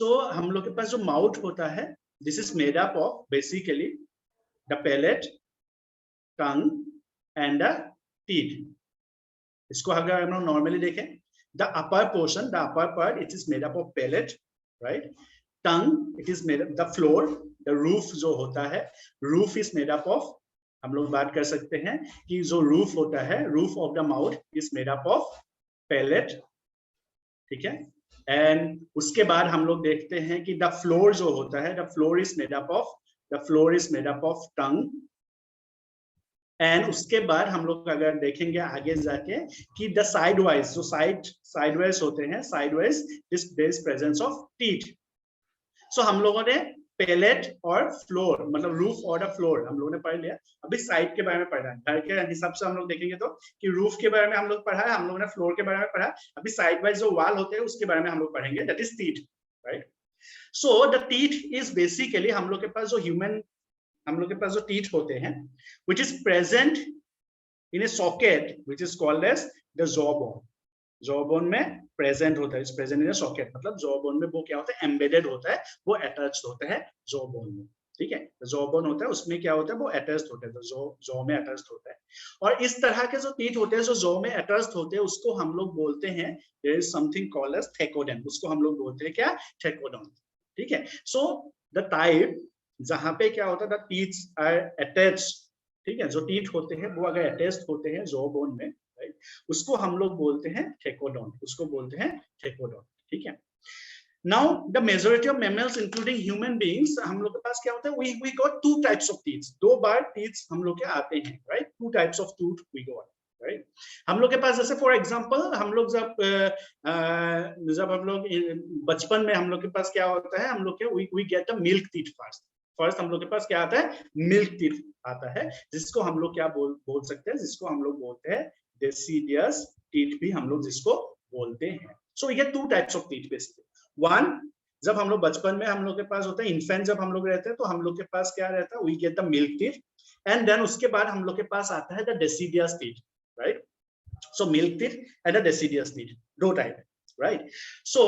तो हम लोग के पास जो माउथ होता है, this is made up of basically the palate, tongue and the teeth. इसको अगर हम लोग नॉर्मली देखें, the upper portion, the upper part, it is made up of palate, right. Tongue, it is made up, the floor, the roof जो होता है, roof is made up of, हम लोग बात कर सकते हैं कि जो रूफ होता है, roof of the mouth is made up of palate, ठीक है। एंड उसके बाद हम लोग देखते हैं कि द फ्लोर जो होता है, the floor is made up of, the floor is made up of tongue. And उसके बाद हम लोग अगर देखेंगे आगे जाके कि द साइड वाइज, जो साइड वाइज होते हैं, side wise there is presence of teeth. So हम लोगों ने पैलेट और फ्लोर, मतलब रूफ और द फ्लोर हम लोगों ने पढ़ लिया। अभी साइड के बारे में पढ़ा है, घर के हिसाब से हम लोग देखेंगे तो कि रूफ के बारे में हम लोग पढ़ा है, हम लोगों ने फ्लोर के बारे में पढ़ा। अभी साइड वाइज जो वॉल होते हैं उसके बारे में हम लोग पढ़ेंगे, that is teeth, right. So the teeth is basically हम लोग के पास जो हम लोग के पास जो टीथ होते हैं, which is present in a socket which is called as the jawbone। Jawbone में प्रेजेंट होता है, प्रेजेंट इन अ सॉकेट, मतलब जॉबोन में वो क्या होता है, एम्बेडेड होता है, वो अटैच्ड होता है जॉबोन में, ठीक है। जॉबोन होता है, उसमें क्या होता है, वो अटैच्ड होता है, तो जॉ में अटैच्ड होता है। और इस तरह के जो टीथ होते हैं जो जॉ में अटैच्ड होते हैं, उसको हम लोग बोलते हैं, there is something called as thecodont, उसको हम लोग बोलते हैं क्या, थेकोडोन, ठीक है। सो द टाइप जहां पे क्या होता है, द टीथ्स आर अटैच्ड, ठीक है, जो टीथ होते हैं वो अगर अटैच्ड होते हैं जॉ बोन में, राइट, उसको हम लोग बोलते हैं थेकोडोन, उसको बोलते हैं थेकोडोन, ठीक है। Now the majority of mammals including human beings, हम लोग के पास क्या होता है, we got two types of teeth, दो बार टीथ हम लोग के आते हैं, right, two types of tooth we got, right. हम लोग के पास जैसे फॉर एग्जांपल हम लोग जब हम लोग बचपन में हम लोग के पास क्या होता है, हम लोग के we get the milk teeth first हम लोग के पास क्या आता है, मिल्क टीथ आता है, जिसको हम लोग क्या बोल सकते हैं, जिसको हम लोग बोलते हैं डेसिडियस टीथ भी हम लोग जिसको बोलते हैं। सो ये to types of teeth basically. One, जब हम लोग बचपन में हम लोग के पास होता है, इन्फेंट जब हम लोग रहते हैं तो हम लोग के पास क्या रहता है, we get the milk teeth, and then उसके बाद हम लोग के पास आता है the deciduous teeth, right. So milk teeth and the deciduous teeth, दो टाइप है, राइट। सो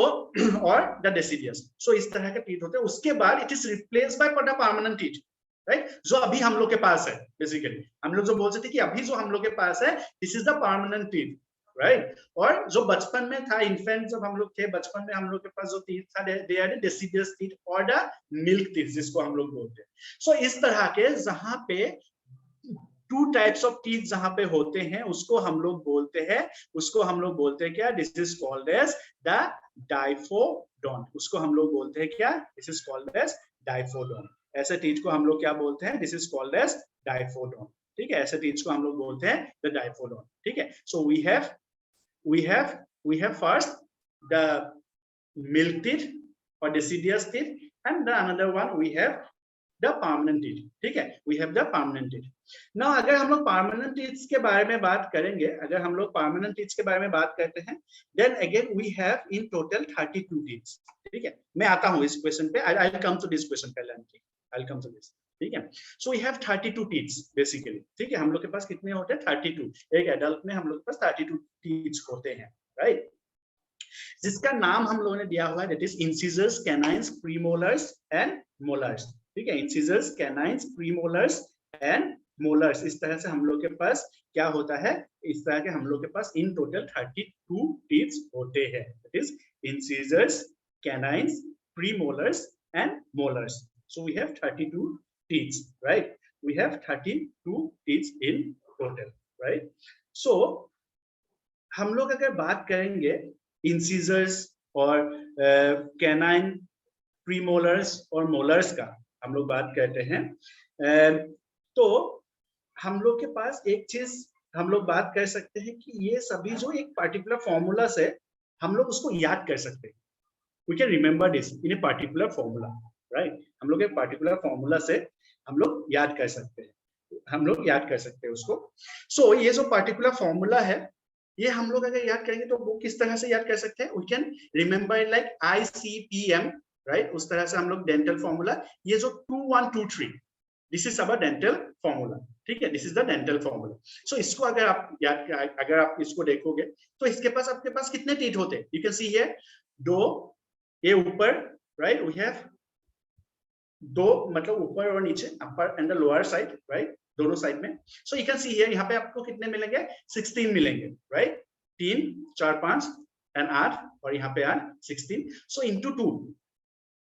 और द डेसिडियस, सो इस तरह के टीथ होते हैं। उसके बाद it is replaced by the permanent teeth, right, जो अभी हम लोग के पास है। बेसिकली हम लोग जो बोल सकते हैं कि अभी जो हम लोग के पास है, this is the permanent teeth, right. और जो बचपन में था, इन्फेंट जब हम लोग थे, बचपन में हम लोग के पास जो टीथ था, they are the deciduous teeth और द मिल्क टीथ, जिसको हम लोग बोलते हैं। सो इस तरह के जहां पे टू टाइप्स ऑफ टीथ जहां पे होते हैं, उसको हम लोग बोलते हैं क्या, this is called as the diphyodont, उसको हम लोग बोलते हैं क्या, this is called as diphyodont. ऐसे टीथ को हम लोग क्या बोलते हैं, this is called as diphyodont, ठीक है। ऐसे टीथ को हम लोग बोलते हैं द डाइफोडोन, ठीक है। So we have first the milk teeth और deciduous teeth, and the another one we have the permanent teeth, ठीक है, we have the permanent teeth. Now अगर हम लोग परमानेंट टीथ्स के बारे में बात करेंगे, अगर हम लोग परमानेंट टीथ्स के बारे में बात करते हैं, then again we have in total 32 teeths, ठीक है। मैं आता हूं इस क्वेश्चन पे, I will come to this question पहले, I will come to this, ठीक है। So we have 32 teeths basically, ठीक है। हम लोग के पास कितने होते हैं, 32। एक एडल्ट में हम लोग के पास 32 टीथ्स होते हैं, राइट, जिसका नाम हम लोगों ने दिया हुआ है, that is incisors, canines, premolars and molars, ठीक है। Incisors, canines, premolars and molars, इस तरह से हम लोग के पास क्या होता है, इस तरह के हम लोग के पास इन टोटल 32 टीथ्स होते हैं, that is incisors, canines, premolars and molars. So we have 32 teeths, right, we have 32 teeths in total, right. सो हम लोग अगर बात करेंगे इंसिजर्स और कैनाइन, प्रीमोलर्स और मोलर्स का हम लोग बात करते हैं, तो हम लोग के पास एक चीज हम लोग बात कर सकते हैं कि ये सभी जो एक पर्टिकुलर फॉर्मूला से हम लोग उसको याद कर सकते हैं, we can remember this in a particular formula, right. हम लोग एक पर्टिकुलर फॉर्मूला से हम लोग याद कर सकते हैं, उसको। सो ये जो पर्टिकुलर फॉर्मूला है, ये हम लोग अगर याद करेंगे तो वो किस तरह से याद कर सकते हैं, we can remember like ICPM, right, उस तरह से हम लोग डेंटल फॉर्मूला, ये जो 2123, this is our dental formula, ठीक है, this is the dental formula. So इसको अगर आप इसको देखोगे तो इसके पास आपके पास कितने टीथ होते हैं, यू कैन सी हियर, 2, ये ऊपर राइट, वी हैव दो, मतलब ऊपर और नीचे, upper and the lower side, right, दोनों साइड में. So you can see here, यहाँ पे आपको कितने मिलेंगे? 16 मिलेंगे, राइट. 3 4 5 एंड 8, और यहाँ पे 8 16. So into 2,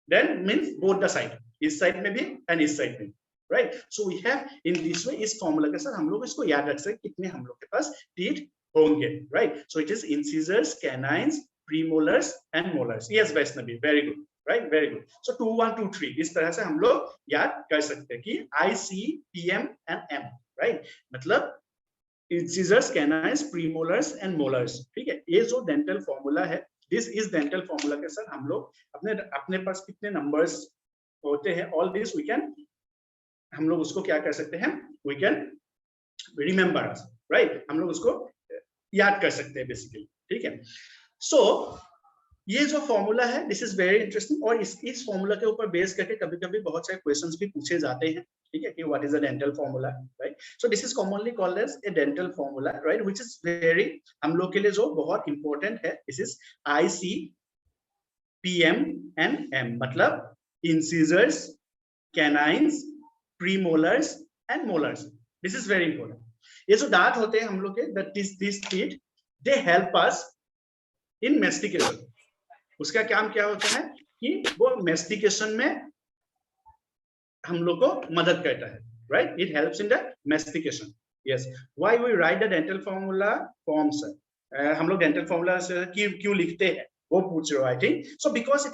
then means both the side, इस साइड में भी एंड इस साइड में, right. So we have in this way, इस फॉर्मूला के साथ हम लोग इसको याद रख सकते कितने हम लोग के पास टीथ होंगे, right. So it is incisors, canines, premolars and molars. Yes Vaishnavi, very good, right, very good. So 2 1 2 3 इस तरह से हम लोग याद कर सकते हैं कि I C P M and M, right. मतलब incisors, canines, premolars and molars. ठीक है, ये जो डेंटल फॉर्मूला है, दिस इज डेंटल फॉर्मूला के साथ हम लोग अपने पास कितने नंबर्स होते हैं, ऑल दिस वी कैन, हम लोग उसको क्या कर सकते हैं, वी कैन रिमेम्बर, राइट. हम लोग उसको याद कर सकते हैं बेसिकली. ठीक है. सो ये जो फॉर्मूला है, दिस इज वेरी इंटरेस्टिंग, और इस फॉर्मूला के ऊपर बेस करके कभी-कभी बहुत सारे क्वेश्चंस भी पूछे जाते हैं. ठीक है, कि what is a dental formula, right. So this is commonly called as a dental formula, right, which is very, हम लोग के लिए जो बहुत इंपॉर्टेंट है. This is I C P M and M, मतलब incisors, canines, premolars and molars. This is very important. ये जो दांत होते हैं हम लोग के, this teeth, they help us in mastication. उसका काम क्या होता है कि वो मेस्टिकेशन में हम लोग को मदद करता है, right. It helps in the mastication. Yes, why we write the dental formula forms. हम लोग डेंटल फॉर्मूला क्यों लिखते हैं, वो पूछ रहे हो, आई थिंक. सो बिकॉज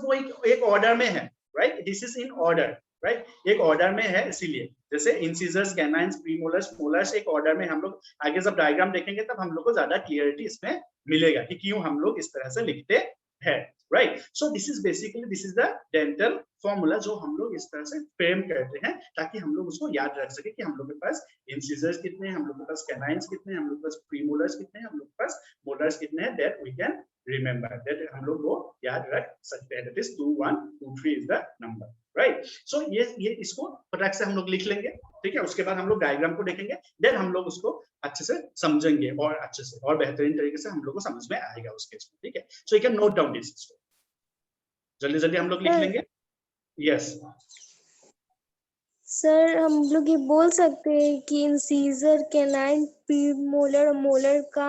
वो एक ऑर्डर में है, right. This is in order, right. एक ऑर्डर में है, इसीलिए. जैसे इंसिजर्स, कैनाइन्स, प्रीमोलर्स, मोलर्स एक ऑर्डर में हम लोग, आगे जब डायग्राम देखेंगे तब हम लोग को ज्यादा क्लियरिटी इसमें मिलेगा कि क्यों हम लोग इस तरह से लिखते हैं, right. So this is basically, this is the dental formula जो हम लोग इस तरह से फ्रेम करते हैं ताकि हम लोग उसको याद रख सके कि हम लोग के पास इंसिजर्स कितने हैं, हम लोग के पास कैनाइन्स कितने हैं, हम लोग के पास प्रीमोलर्स कितने हैं, हम लोग के पास मोलर्स कितने हैं. That we can remember, that हम लोग वो याद रख सकते हैं. That is 2 1 2 3 is the number, right. So ये इसको फटाक से हम लोग लिख लेंगे. ठीक है, उसके बाद हम लोग डायग्राम को देखेंगे, देन हम लोग उसको अच्छे से समझेंगे, और अच्छे से और बेहतरीन तरीके से हम लोग को समझ में आएगा उस केस में. ठीक है, so you can note down this. जल्दी जल्दी हम लोग लिख लेंगे. यस सर, हम लोग ये बोल सकते हैं कि इंसीजर, कैनाइन, प्रीमोलर और मोलर का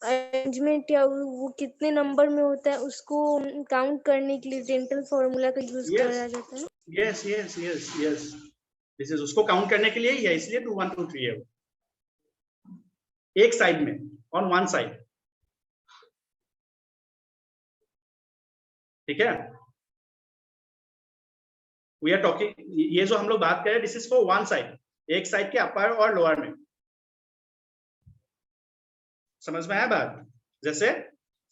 अरेंजमेंट या वो कितने नंबर में होता है उसको काउंट करने के लिए डेंटल फॉर्मूला का यूज करा जाता है. Yes yes yes yes, this is उसको काउंट करने के लिए ही है, इसलिए 2 1 2 3 है वो, एक साइड में, ऑन वन साइड. ठीक है, वी आर टॉकिंग, ये जो हम लोग बात कर रहे हैं, this is for one side, एक साइड के अपर और लोअर में. समझ में आया बात? जैसे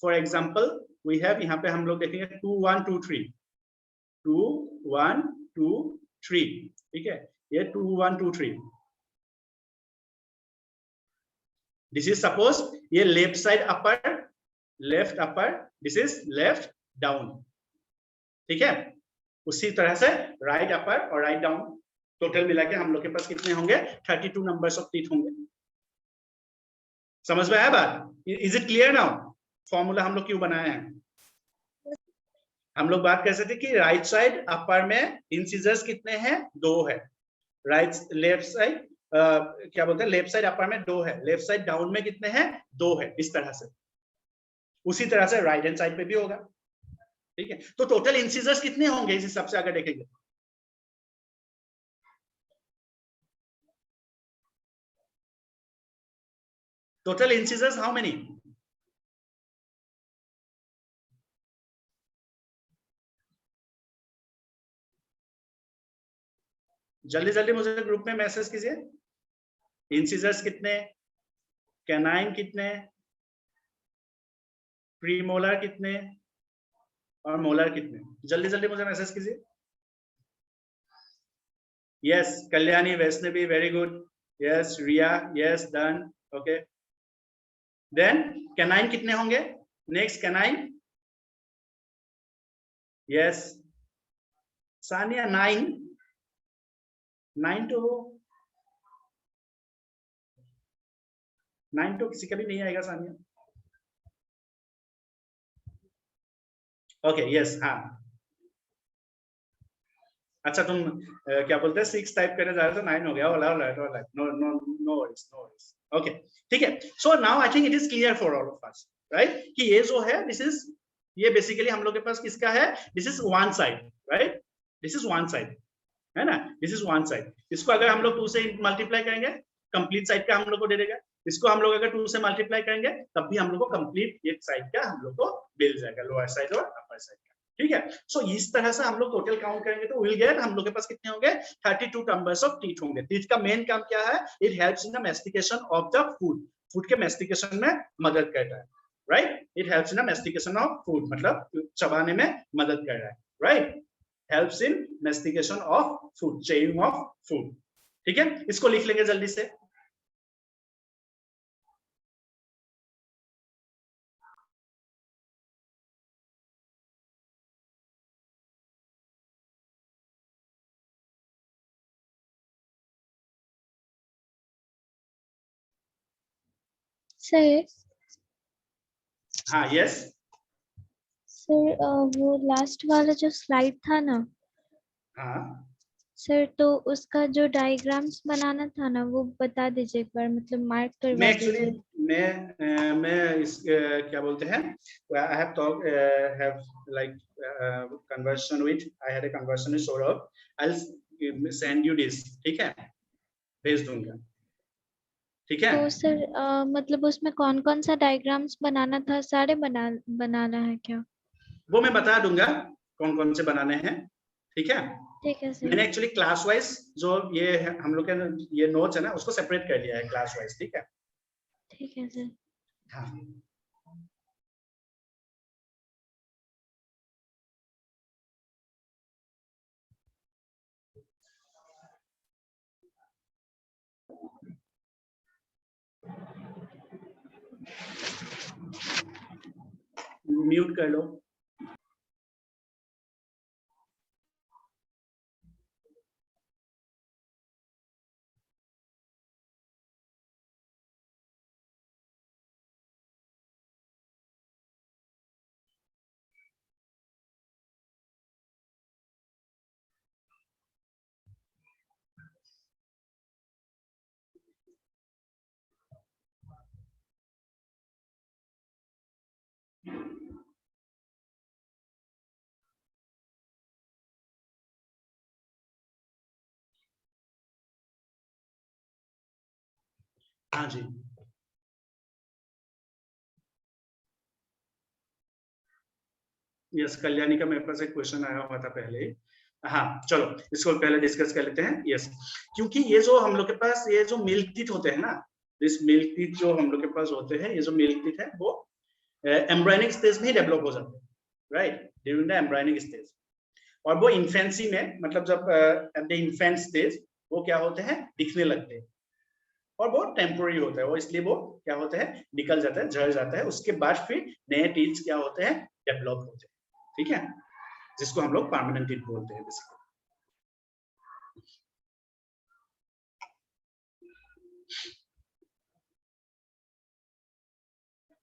फॉर एग्जांपल वी हैव, यहाँ पे हम लोग देखेंगे 2 1 2 3, 2 1 2 3. ठीक है, ये 2 1 2 3. दिस इज सपोज ये left side upper, left upper, this is left down. ठीक है, उसी तरह से राइट अपर और राइट डाउन, टोटल मिला के हम लोग के पास कितने होंगे? 32 नंबर्स ऑफ टीथ होंगे. समझ में आया बात? Is it clear now? Formula हम लोग क्यों बनाए हैं? हम लोग बात कर सकते कि राइट साइड अपर में इंसिजर्स कितने हैं? 2 है. राइट लेफ्ट साइड क्या बोलते हैं, लेफ्ट साइड अपर में 2 है, लेफ्ट साइड डाउन में कितने हैं? 2 है. इस तरह से, उसी तरह से राइट हैंड साइड पे भी होगा. ठीक है, तो टोटल इंसिजर्स कितने होंगे इस हिसाब से अगर देखेंगे? Total incisors how many? जल्दी जल्दी मुझे ग्रुप में मैसेज कीजिए. इंसिजर्स कितने, कैनाइन कितने, प्रीमोलर कितने और मोलर कितने? जल्दी जल्दी मुझे मैसेज कीजिए. Yes Kalyani, Vaishnavi, very good. Yes Riya, yes done. Okay, then canine कितने होंगे? Next canine. यस सानिया 9. 9 तो किसी का भी नहीं आएगा सानिया. ओके यस, हाँ अच्छा तुम क्या बोलते हैं 6 टाइप करने जा रहे थे 9 हो गया alright no no no worries okay ठीक है so now I think it is clear for all of us right कि ये जो है दिस इज ये बेसिकली हम लोग के पास किसका है this is one side right this is one side है ना दिस इज वन साइड इसको अगर हम लोग 2 से मल्टीप्लाई करेंगे कंप्लीट साइड का हम लोग को दे देगा इसको हम लोग अगर 2 से मल्टीप्लाई करेंगे तब भी हम लोग को कंप्लीट एक साइड का हम लोग को मिल जाएगा लोअर साइड और अपर साइड का ठीक है सो इस तरह से हम लोग टोटल काउंट करेंगे तो विल गेट हम लोग के पास कितने होंगे 32 नंबर्स ऑफ टीथ होंगे टीथ का मेन काम क्या है it helps in the mastication of the food food के मैस्टिकेशन में मदद करता है right it helps in the mastication of food मतलब चबाने में मदद कर रहा है right helps in mastication of food chewing of food ठीक है इसको लिख लेंगे जल्दी से सर हाँ यस सर वो लास्ट वाला जो स्लाइड था ना हाँ सर तो उसका जो डायग्राम्स बनाना था ना वो बता दीजिए एक बार मतलब मार्क मैं करवा एक्चुअली दीजिए मैं इस क्या बोलते हैं I have talk have like conversion with I had a conversion with Saurabh I will send you this ठीक है भेज दूंगा ठीक है तो सर मतलब उसमें कौन कौन सा डायग्राम्स बनाना था सारे बनाना है क्या वो मैं बता दूंगा कौन कौन से बनाने हैं ठीक है ठीक है सर मैंने एक्चुअली क्लास वाइज जो ये है हम लोग के ये नोट्स है ना उसको सेपरेट कर लिया है क्लास वाइज ठीक है ठीक है सर हाँ म्यूट कर लो हाँ जी यस कल्याणी का मेरे पास एक क्वेश्चन आया हुआ था पहले हाँ चलो इसको पहले डिस्कस कर लेते हैं यस क्योंकि ये जो हम लोग के पास ये जो मिल्क टीथ होते हैं ना इस मिल्क टीथ जो हम लोग के पास होते हैं ये जो मिल्क टीथ है वो एम्ब्रायनिक स्टेज में ही डेवलप हो जाते हैं right during the embryonic stage और वो इन्फेंसी में मतलब जब एट द इन्फेंट स्टेज वो क्या होते हैं दिखने लगते हैं और वो टेम्पोररी होता है वो इसलिए वो क्या होता है निकल जाता है झड़ जाता है उसके बाद फिर नए टीथ क्या होते हैं डेवलप होते हैं ठीक है जिसको हम लोग परमानेंट टीथ बोलते हैं बेसिकली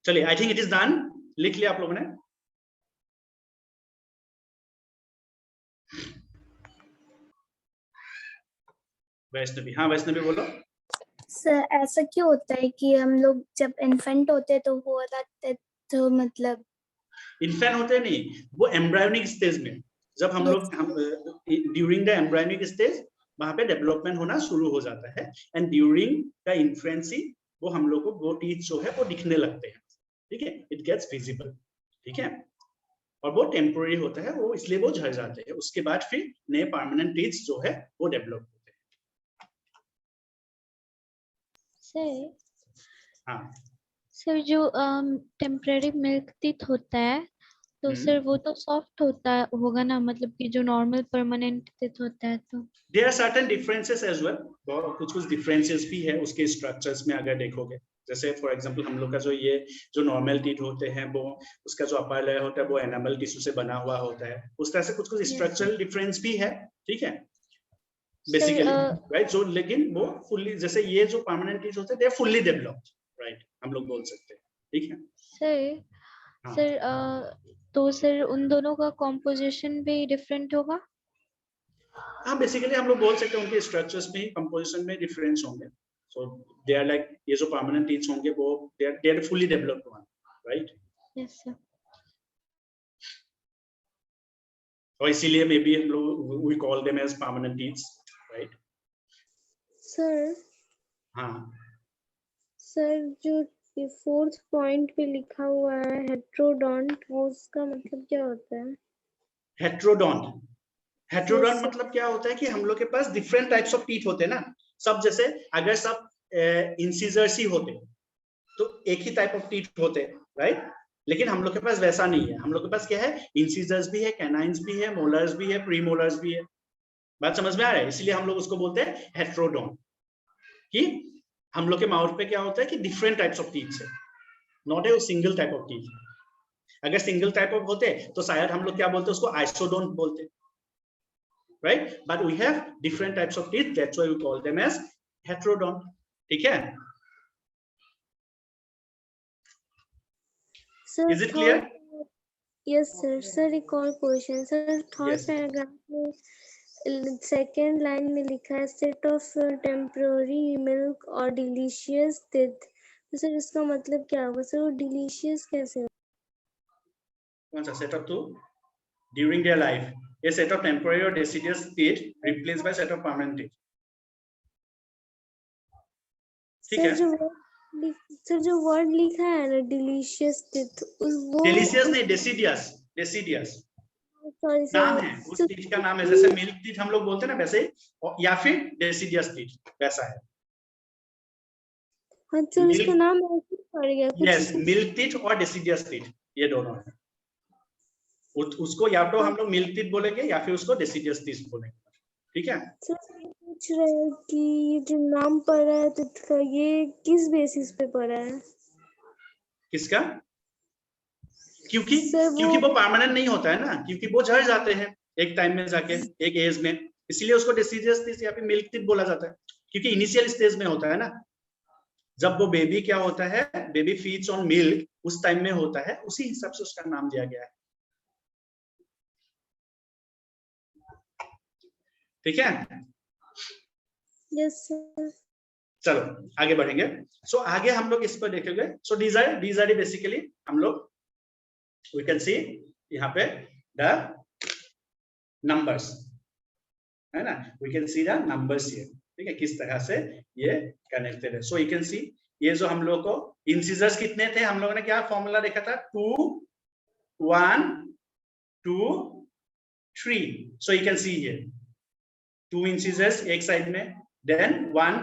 चलिए I think it is done लिख लिया आप लोगों ने वैष्णवी हाँ वैष्णवी बोलो सर ऐसा क्यों होता है कि हम लोग जब इन्फेंट होते हैं तो हो जाते हैं तो मतलब इन्फेंट होते नहीं वो एम्ब्रायोनिक स्टेज में जब हम लोग ड्यूरिंग द एम्ब्रायोनिक स्टेज वहां पे डेवलपमेंट होना शुरू हो जाता है एंड ड्यूरिंग द इन्फेंसी वो हम लोग को वो टीथ जो है वो दिखने लगते हैं ठीक है इट गेट्स विजिबल ठीक है और वो टेम्पोररी होता है वो इसलिए वो झड़ जाते हैं उसके बाद फिर नए परमानेंट टीथ जो है वो डेवलप होते हैं सर हाँ सर जो टेम्पररी मिल्क टीथ होता है तो सर वो तो सॉफ्ट होता होगा ना मतलब कि जो नॉर्मल परमानेंट टीथ होता है तो there are certain differences as well कुछ डिफरेंसेस भी है उसके स्ट्रक्चर्स में अगर देखोगे जैसे फॉर एग्जांपल हम लोग का जो ये जो नॉर्मल टीथ होते हैं वो उसका जो अपर लेयर होता है वो एनामल टिश्यू से बना हुआ होता है उस तरह से कुछ स्ट्रक्चरल डिफरेंस भी है ठीक है बेसिकली राइट जो लेकिन वो फुल्ली जैसे ये जो परमानेंट टीथ होते हैं they are fully developed right हम लोग बोल सकते हैं ठीक है सर सर तो सर उन दोनों का कॉम्पोजिशन भी डिफरेंट होगा हाँ बेसिकली हम लोग बोल सकते हैं उनके स्ट्रक्चर्स में, कंपोजिशन में डिफरेंस होंगे. सो दे आर लाइक, ये जो परमानेंट टीथ होंगे वो they are fully developed one, right. Yes sir. और इसीलिए मे बी हम लोग we call them as permanent teeths, right. Sir हाँ सर जो 4th पॉइंट पे लिखा हुआ है हेट्रोडोंट, वो उसका मतलब क्या होता है? हेट्रोडोंट. हेट्रोडोंट Yes, मतलब क्या होता है कि हम लोग के पास डिफरेंट टाइप्स ऑफ टीथ होते हैं ना. सब जैसे अगर सब इंसिजर्स ही होते तो एक ही टाइप ऑफ टीथ होते, राइट. लेकिन हम लोग के पास वैसा नहीं है. हम लोग के पास क्या है, इंसिजर्स भी है, कैनाइन्स भी है, मोलर्स भी है, प्रीमोलर्स भी है. बात समझ में आ रहा है? इसलिए हम लोग उसको बोलते हैं हेट्रोडोंट, कि हम लोग के माउथ पे क्या होता है कि डिफरेंट टाइप्स ऑफ टीथ है, not a single type of teeth. अगर सिंगल टाइप ऑफ होते तो शायद हम लोग क्या बोलते, उसको आइसोडोंट बोलते, right? But we have different types of teeth, that's why we call them as heterodont. ठीक है? sir. Is it clear? Yes sir. Sir एक और question sir, third Yes. Paragraph में सेकेंड लाइन में लिखा है सेट ऑफ टेम्पररी मिल्क और delicious teeth. तो सर इसका मतलब क्या होगा सर? वो डिलीशियस कैसे? कौन सा set of two? During their life, a set of temporary or deciduous teeth replaced by set of permanent teeth. ठीक है? सर जो वर्ड लिखा है ना डिलीशियस टीथ, वो Delicious नहीं, deciduous, deciduous सॉरी नाम सर. है, उस टीथ का नाम है. जैसे मिल्क टीथ हम लोग बोलते हैं ना, वैसे या फिर deciduous टीथ, वैसा है. हाँ सर उसका नाम ऐसे पड़ गया कुछ. Yes, मिल्क टीथ और deciduous टीथ, ये दोनों है. उसको या तो हम लोग मिल्क टीथ बोलेंगे या फिर उसको deciduous टीथ बोलेंगे. ठीक है? सर पूछ रहे हैं कि ये जो नाम पड़ा है टीथ का, ये किस बेसिस पे पड़ा है? किसका? क्योंकि सर क्योंकि वो परमानेंट नहीं होता है ना, क्योंकि वो झड़ जाते हैं एक टाइम में जाके, एक एज में. इसलिए उसको डिसीजियस टीथ या फिर मिल्क टीथ बोला जाता है, क्योंकि इनिशियल स्टेज में होता है ना. जब वो बेबी क्या होता है, बेबी फीड्स ऑन मिल्क, उस टाइम में होता है, उसी हिसाब से उसका नाम दिया गया है. ठीक है? Yes sir. चलो आगे बढ़ेंगे. सो आगे हम लोग इस पर देखेंगे. सो these are बेसिकली हम लोग we can see यहाँ पे the numbers है ना, we can see the numbers here. ठीक है, किस तरह से ये कनेक्टेड है. सो you can see ये जो हम लोग को इंसिजर्स कितने थे, हम लोगों ने क्या फॉर्मूला देखा था, 2 1 2 3. सो you can see here 2 incisors एक साइड में, then 1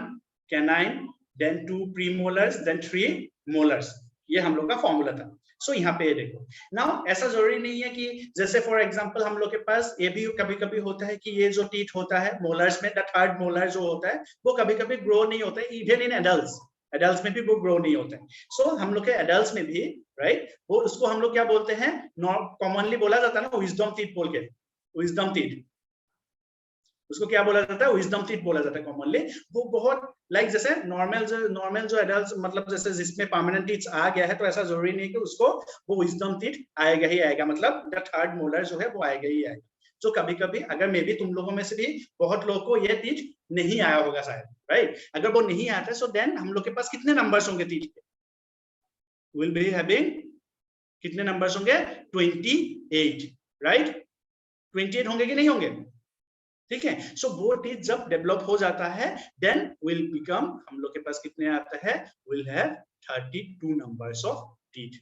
canine, then 2 premolars, then 3 molars. ये हम लोग का फॉर्मूला था. सो यहाँ पे देखो नाउ, ऐसा जरूरी नहीं है कि जैसे फॉर एग्जांपल हम लोग के पास ये भी कभी-कभी होता है कि ये जो टीथ होता है मोलर्स में, द थर्ड मोलर जो होता है वो कभी-कभी ग्रो नहीं होता है. इवन इन एडल्ट्स में भी वो ग्रो नहीं होता है. सो हम लोग के एडल्ट्स में भी, राइट, वो उसको हम लोग क्या बोलते हैं, कॉमनली बोला जाता है ना विजडम टीथ बोल के. विजडम टीथ, उसको क्या बोला जाता है, विजडम टीथ बोला जाता है कॉमनली. वो बहुत लाइक जैसे नॉर्मल जो एडल्ट्स, मतलब जैसे जिसमें परमानेंट टीथ आ गया है, तो ऐसा जरूरी नहीं कि उसको वो विजडम टीथ आएगा ही आएगा, मतलब द थर्ड मोलर जो है वो आएगा ही आएगा. तो कभी-कभी अगर मे बी तुम लोगों में से भी बहुत लोगों को ये टीथ नहीं आया होगा शायद, राइट. अगर वो नहीं आता है, सो देन हम लोग के पास कितने नंबर्स होंगे टीथ के, विल बी हैविंग कितने नंबर्स होंगे, 28, राइट. 28 होंगे कि नहीं होंगे? ठीक है. सो वो टीथ जब डेवलप हो जाता है, देन विल बिकम, हम लोग के पास कितने आता है, will have 32 numbers of teeth.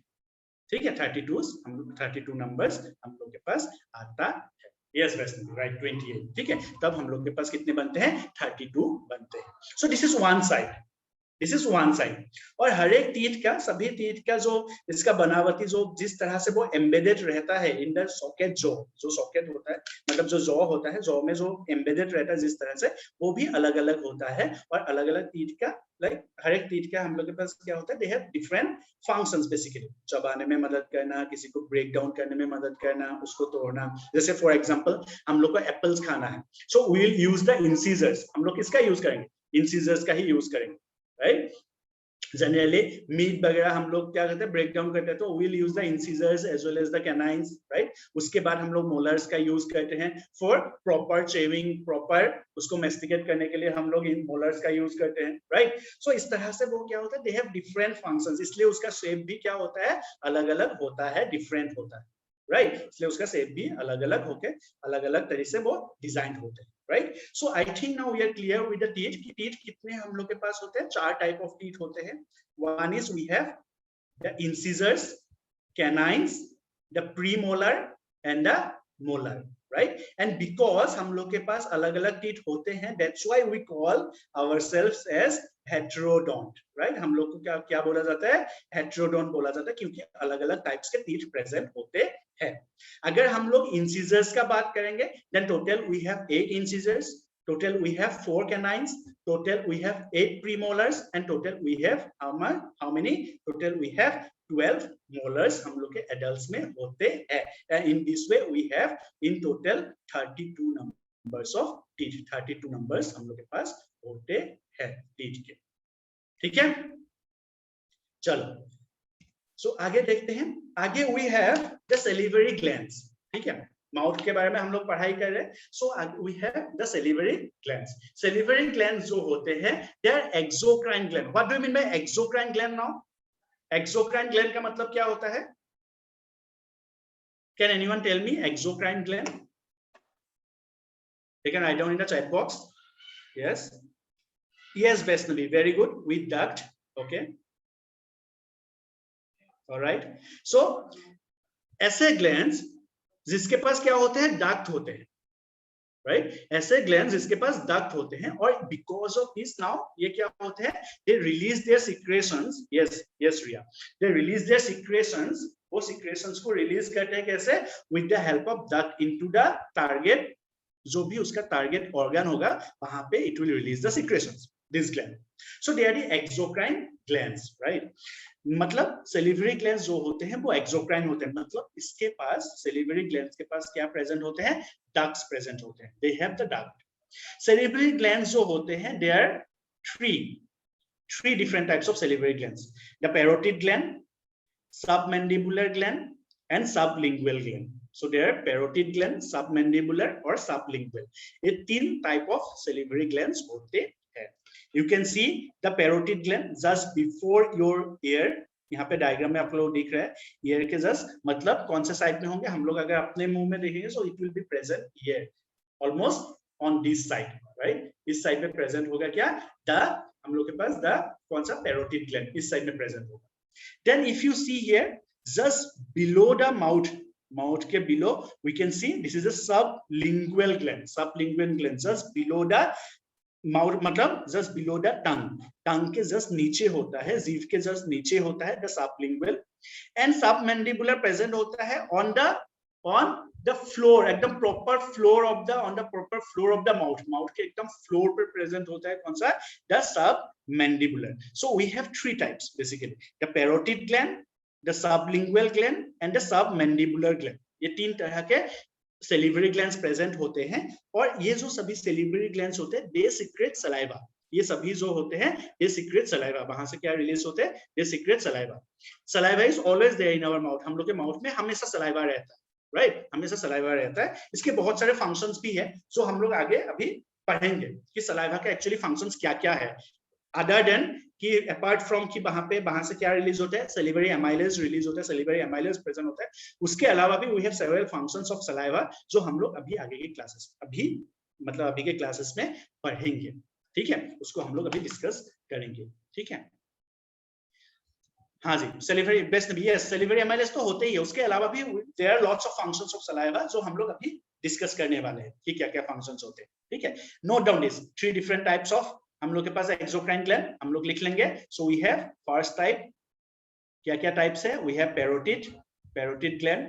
ठीक है, 32 नंबर्स हम लोग के पास आता है. Yes Vaishnavi, right, 28. ठीक है, तब हम लोग के पास कितने बनते हैं, 32 बनते हैं. So this is one side, this is one side. और हर एक टीथ का, सभी टीथ का जो इसका बनावटी, जो जिस तरह से वो एम्बेडेड रहता है इन द सॉकेट, जो सॉकेट होता है, मतलब जो जॉ होता है, जॉ में जो एम्बेडेड रहता है जिस तरह से, वो भी अलग अलग होता है. और अलग अलग टीथ का, लाइक हर एक टीथ का हम लोग के पास क्या होता है, they have different functions. Basically चबाने में मदद करना, किसी को ब्रेक डाउन करने में मदद करना, उसको तोड़ना. जैसे फॉर एग्जांपल हम लोग को एप्पल्स खाना है, so we will use the incisors. हम लोग किसका यूज करेंगे, इंसिजर्स का ही यूज करेंगे, राइट. जनरली मीट वगैरह हम लोग क्या करते हैं, ब्रेक डाउन करते हैं, तो we'll use the incisors as well as the canines, right. उसके बाद हम लोग मोलर्स का यूज करते हैं फॉर प्रॉपर चेविंग, प्रॉपर उसको मेस्टिकेट करने के लिए हम लोग इन मोलर्स का यूज करते हैं, राइट। सो इस तरह से वो क्या होता है, दे हैव डिफरेंट फंक्शंस, इसलिए उसका शेप भी क्या होता है, अलग अलग होता है, डिफरेंट होता है, राइट। इसलिए उसका शेप भी अलग अलग होके अलग अलग तरीके से वो डिजाइन होते हैं, right. So I think now we are clear with the teeth कि टीथ कितने हम लोग के पास होते हैं, 4 टाइप ऑफ टीथ होते हैं। One is we have the incisors, canines, the premolar and the molar, right. And because हम लोग के पास अलग अलग टीथ होते हैं, that's why we call ourselves as heterodont, right. हम लोग को क्या क्या बोला जाता है, हेटेरोडोंट बोला जाता है, क्योंकि अलग अलग टाइप्स के टीथ प्रेजेंट होते हैं। अगर हम लोग इंसिजर्स का बात करेंगे, then total we have 8 incisors, total we have 4 canines, total we have 8 premolars, and total we have how many, total we have 12 molars हम लोग के adults में होते हैं। in this way we have in total 32 numbers of teeth, 32 numbers हम लोग के पास होते हैं teeth के, ठीक है। चलो, so आगे देखते हैं। आगे we have the salivary glands, ठीक है। माउथ के बारे में हम लोग पढ़ाई कर रहे हैं। So we have the salivary glands. Salivary glands जो होते हैं, they are exocrine gland. What do you mean by exocrine gland now? Exocrine gland का मतलब क्या होता है? Can anyone tell me exocrine gland? You can write down in the chat box. Yes, yes Vaishnavi, very good, with duct, okay, alright. So ऐसे glands जिसके पास क्या होते हैं, डक्ट होते हैं, राइट। ऐसे ग्लैंड्स जिसके पास डक्ट होते हैं, और बिकॉज ऑफ दिस नाउ ये क्या होते हैं, they release their secretions. Yes yes Riya, they release their secretions. वो सिक्रेशंस को रिलीज करते हैं कैसे? With the help of duct into the target, जो भी उसका टारगेट ऑर्गन होगा वहां पे it will release the secretions, this gland. So they are the exocrine glands, right. मतलब सेलिवरी ग्लैंड्स जो होते हैं वो एक्सोक्राइन होते हैं, मतलब इसके पास, सेलिवरी ग्लैंड्स के पास क्या प्रेजेंट होते हैं, डक्ट्स प्रेजेंट होते हैं, they have the duct. Salivary glands जो होते हैं, they are three different types of salivary glands, the parotid gland, submandibular gland and sublingual gland. So they are parotid gland, submandibular और sublingual, ये 3 type of salivary glands होते हैं। You can see the parotid gland just before your ear, यहाँ पे diagram में आप लोग दिख रहा है, ईयर के जस्ट मतलब कौन से साइड में होंगे, हम लोग अगर अपने मुंह में देखेंगे so it will be present here, almost on this side, right। इस साइड में प्रेजेंट होगा क्या, the, हम लोग के पास the कौन सा parotid gland इस साइड में प्रेजेंट होगा। Then if you see here just below the mouth के below we can see this is a sublingual gland just below the mouth, मतलब जस्ट बिलो द टंग के just नीचे होता है, जीभ के जस्ट नीचे होता है the sublingual, and submandibular present होता है ऑन द फ्लोर, एकदम proper floor of the, on the proper floor of the mouth के एकदम फ्लोर पे प्रेजेंट होता है कौन सा, the submandibular. So we have 3 types basically, the parotid gland, the sublingual gland and the submandibular gland. ये 3 तरह के सेलिवरी ग्लैंड्स प्रेजेंट होते हैं, और ये जो सभी सेलिवरी ग्लैंड्स होते हैं, दे सीक्रेट सलाइवा। ये सभी जो होते हैं, दे सीक्रेट सलाइवा। वहां से क्या रिलीज होते हैं, they secrete saliva. Saliva is always there in our mouth, हम लोग के माउथ में हमेशा सलाइवा रहता है, राइट, हमेशा सलाइवा रहता है। इसके बहुत सारे फंक्शंस भी है, जो हम लोग आगे अभी पढ़ेंगे कि सलाइवा का एक्चुअली फंक्शंस क्या क्या है, अदर देन कि अपार्ट फ्रॉम कि वहां से क्या रिलीज होता है, सेलिवरी एमाइलेज रिलीज होता है, सेलिवरी एमाइलेज प्रेजेंट होता है। उसके अलावा भी we have several functions of saliva, जो हम लोग अभी आगे की क्लासेस, अभी के क्लासेस में पढ़ेंगे, ठीक है। उसको हम लोग अभी डिस्कस करेंगे, ठीक है। हाँ जी, सेलिवरी बेस्ट भी है, सेलिवरी एमाइलेज तो होते ही है, उसके अलावा भी there are lots of functions of saliva, जो हम लोग अभी डिस्कस करने वाले हैं कि क्या क्या फंक्शंस होते हैं, ठीक है। Note down this 3 different types of, हम लोग के पास एक्सोक्राइन ग्लैंड, हम लोग लिख लेंगे। So we have first type, क्या क्या टाइप्स है, we have parotid gland,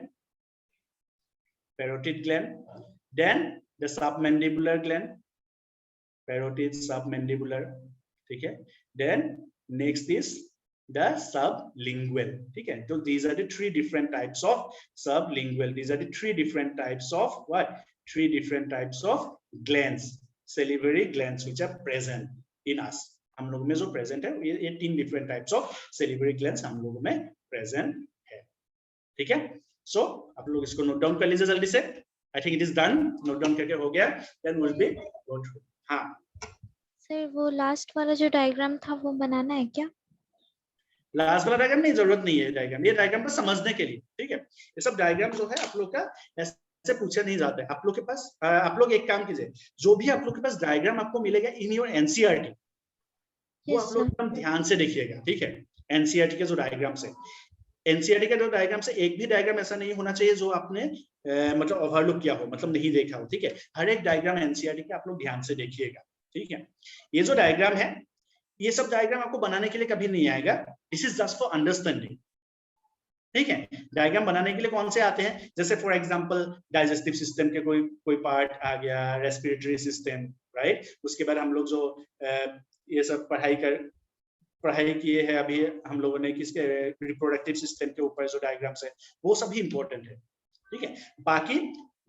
then the submandibular gland, parotid submandibular, ठीक है। Then next is the sublingual, ठीक है। तो these are the 3 different types of sublingual, these are the 3 different types of what, 3 different types of glands, salivary glands which are present in us, हम लोगों में जो present है ये 3 different types of salivary glands हम लोगों में present है। ठीक है, सो आप लोग इसको नोट डाउन कर लीजिए जल्दी से। I think it is done, note down करके हो गया, then will be go through. हाँ सर वो लास्ट वाला जो डायग्राम था वो बनाना है क्या? लास्ट वाला डायग्राम नहीं, जरूरत नहीं है डायग्राम, ये डायग्राम बस समझने के लिए। ठीक है, ये सब डायग्राम जो है आप लोग का ऐसे पूछा नहीं जाता है। आप लोग के पास आप लोग एक काम कीजिए, जो भी आप लोग के पास डायग्राम आपको मिलेगा इन योर एनसीईआरटी, वो आप लोग एकदम ध्यान से देखिएगा। ठीक है, एनसीईआरटी के जो डायग्राम्स है, एनसीईआरटी के जो डायग्राम से एक भी डायग्राम ऐसा नहीं होना चाहिए जो आपने मतलब ओवरलुक किया हो, मतलब नहीं देखा हो। ठीक है, हर एक डायग्राम एनसीईआरटी के आप लोग ध्यान से देखिएगा। ठीक है, ये जो डायग्राम है, ये सब डायग्राम आपको बनाने के लिए कभी नहीं आएगा, this is just for understanding. ठीक है, डायग्राम बनाने के लिए कौन से आते हैं, जैसे फॉर एग्जांपल डाइजेस्टिव सिस्टम के कोई पार्ट आ गया, रेस्पिरेटरी सिस्टम, राइट। उसके बाद हम लोग जो ये सब पढ़ाई किए हैं अभी हम लोगों ने किसके, रिप्रोडक्टिव सिस्टम के ऊपर जो डायग्राम्स है वो सभी इंपॉर्टेंट है। ठीक है, बाकी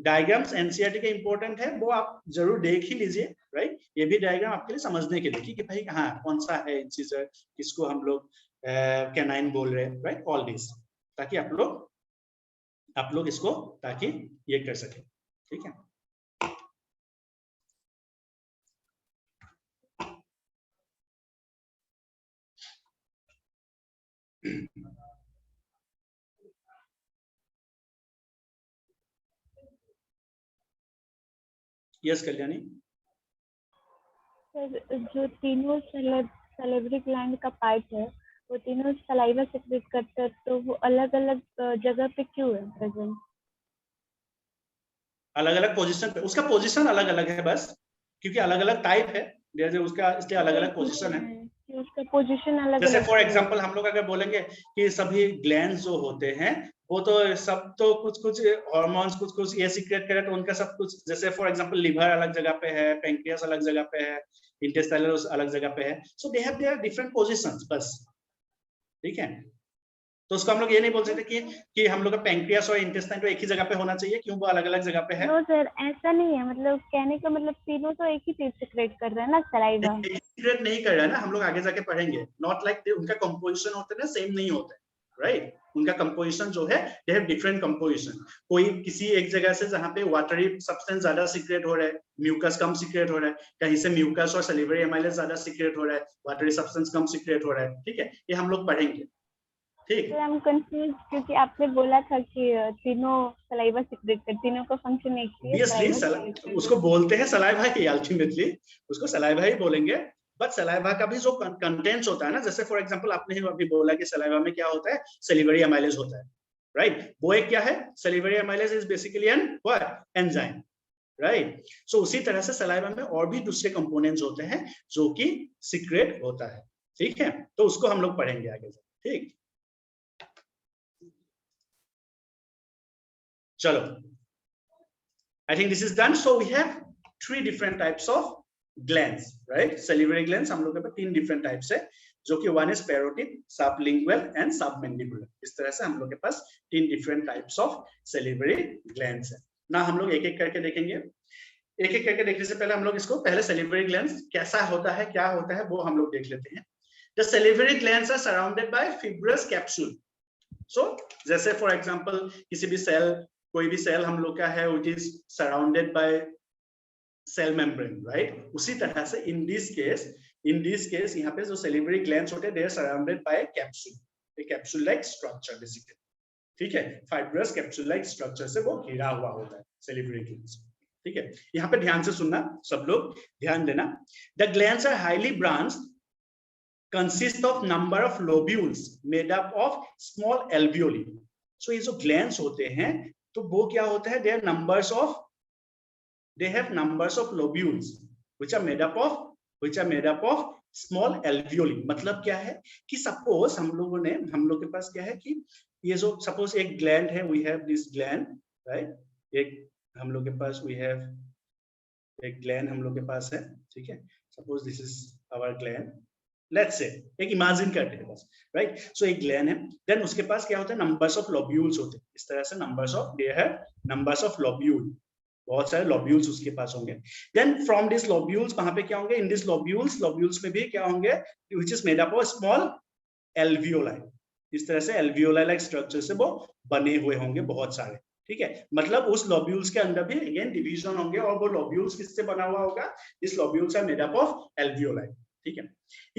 डायग्राम्स एनसीईआरटी के इंपॉर्टेंट है, वो आप जरूर देख ही लीजिए, राइट। ये भी डायग्राम आपके लिए समझने के लिए कि भाई हाँ कौन सा है इंसिजर, किसको हम लोग कैनाइन बोल रहे हैं, राइट, ऑल दिस, ताकि आप लोग इसको ताकि ये कर सके। ठीक है, यस कल्याणी। सर जो तीनों सैलिवरी ग्लैंड का पार्ट है वो तीनों सलाइवा सेक्रेट करते हैं, तो वो अलग अलग जगह पे क्यों है प्रेजेंट? अलग अलग पोजीशन पे, उसका पोजीशन अलग अलग है बस, क्योंकि अलग अलग टाइप है जैसे उसका, इसलिए अलग अलग पोजीशन है कि उसका पोजीशन अलग जैसे अलग फॉर एग्जांपल हम लोग अगर बोलेंगे कि सभी ग्लैंड्स जो होते हैं वो तो सब तो कुछ कुछ हार्मोन्स कुछ कुछ ये सीक्रेट करे, तो उनका सब कुछ, जैसे फॉर एग्जांपल लिवर अलग जगह पे है, पैंक्रियास अलग जगह पे है, इंटेस्टाइनल अलग जगह पे है, so they have there different positions बस। ठीक है, तो उसको हम लोग ये नहीं बोल सकते कि हम लोग का पैंक्रियास और इंटेस्टाइन तो एक ही जगह पे होना चाहिए, क्यों वो अलग अलग जगह पे है। नो सर ऐसा नहीं है, मतलब कहने का मतलब तीनों तो एक ही चीज सीक्रेट कर रहे हैं ना, सलाइवा। सीक्रेट नहीं कर रहा है ना, हम लोग आगे जाके पढ़ेंगे, नॉट लाइक उनका कंपोजिशन होता है ना सेम नहीं होता है, राइट। उनका कंपोजिशन जो है दे हैव डिफरेंट कंपोजिशन, कोई किसी एक जगह से जहाँ पे वाटरी सब्सटेंस ज्यादा सीक्रेट हो रहा है, म्यूकस कम सीक्रेट हो रहा है, कहीं से म्यूकस और सैलिवरी एमाइलेज ज्यादा सीक्रेट हो रहा है, वाटरी सब्सटेंस कम सीक्रेट हो रहा है। ठीक है, ये हम लोग पढ़ेंगे। ठीक, सर हम कंफ्यूज क्योंकि आपने बोला था कि तीनों सलाइवा सीक्रेट कर, तीनों का फंक्शन एक ही है। उसको बोलते हैं सलाइवा ही, अल्टीमेटली उसको सलाइवा ही बोलेंगे, बट सलाइवा का भी जो कंटेंट्स होता है ना, जैसे फॉर एग्जांपल आपने अभी बोला कि सलाइवा में क्या होता है, सैलिवरी एमाइलेज होता है, राइट। वो एक क्या है, salivary amylase is basically an what, enzyme, right. So उसी तरह से सलाइवा में और भी दूसरे कंपोनेंट्स होते हैं जो कि सीक्रेट होता है। ठीक है, तो उसको हम लोग पढ़ेंगे आगे। ठीक, चलो, I think this is done. So we have 3 different types of glands, right? Salivary glands हम लोग के पास 3 different types है, जो कि one is parotid, sublingual and submandibular। इस तरह से हम लोग के पास 3 different types of salivary glands है ना। हम लोग एक एक करके देखेंगे, एक एक करके देखने से पहले हम लोग इसको पहले salivary glands कैसा होता है, क्या होता है, वो हम लोग देख लेते हैं। The salivary glands are surrounded by fibrous capsule. So जैसे फॉर एग्जांपल किसी भी सेल, कोई भी सेल हम लोग का है, which is surrounded by cell membrane, right? उसी तरह से in this case यहाँ पे जो salivary glands होते हैं, they are surrounded by a capsule-like structure basically। ठीक है, fibrous capsule-like structure से वो घिरा हुआ होता है salivary glands। ठीक है, यहाँ पे ध्यान से सुनना, सब लोग ध्यान देना। The glands are highly branched, consist of number of lobules made up of small alveoli। So ये जो glands होते हैं तो वो क्या होता है, they have numbers of lobules which are made up of small alveoli। मतलब क्या है कि सपोज हम लोग के पास क्या है कि ये जो सपोज एक ग्लैंड है, we have this gland, right? एक हम लोग के पास we have एक ग्लैंड हम लोग के पास है। ठीक है, suppose this is our gland, let's say एक इमेजिन करते हैं बस, राइट। सो एक ग्लैंड है, देन उसके पास क्या होता है, नंबर्स ऑफ लोब्यूल्स होते हैं। इस तरह से नंबर्स ऑफ लोब्यूल, बहुत सारे लॉब्यूल्स उसके पास होंगे। देन फ्रॉम दिस लॉब्यूल्स कहाँ पे क्या होंगे, इन दिस लॉब्यूल्स में भी क्या होंगे, which is made up of small alveoli. इस तरह से एल्वियोलाई लाइक स्ट्रक्चर से वो बने हुए होंगे बहुत सारे, ठीक है। मतलब उस लॉब्यूल्स के अंदर भी अगेन डिवीजन होंगे, और वो लॉब्यूल्स किससे बना हुआ होगा, this lobules are made up of alveoli, ठीक है।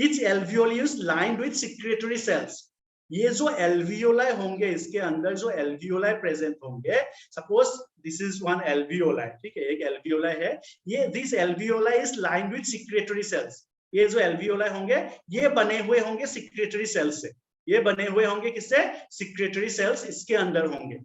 Each alveoli is lined with secretory cells. ये जो एल्वियोलाई होंगे, इसके अंदर जो एल्वियोलाई प्रेजेंट होंगे, suppose this is one alveoli, ठीक है, एक एल्वियोलाई है, ये this alveoli is lined with secretory cells. ये जो एल्वियोलाई होंगे ये बने हुए होंगे सिक्रेटरी सेल्स से, ये बने हुए होंगे किससे, सिक्रेटरी सेल्स इसके अंदर होंगे,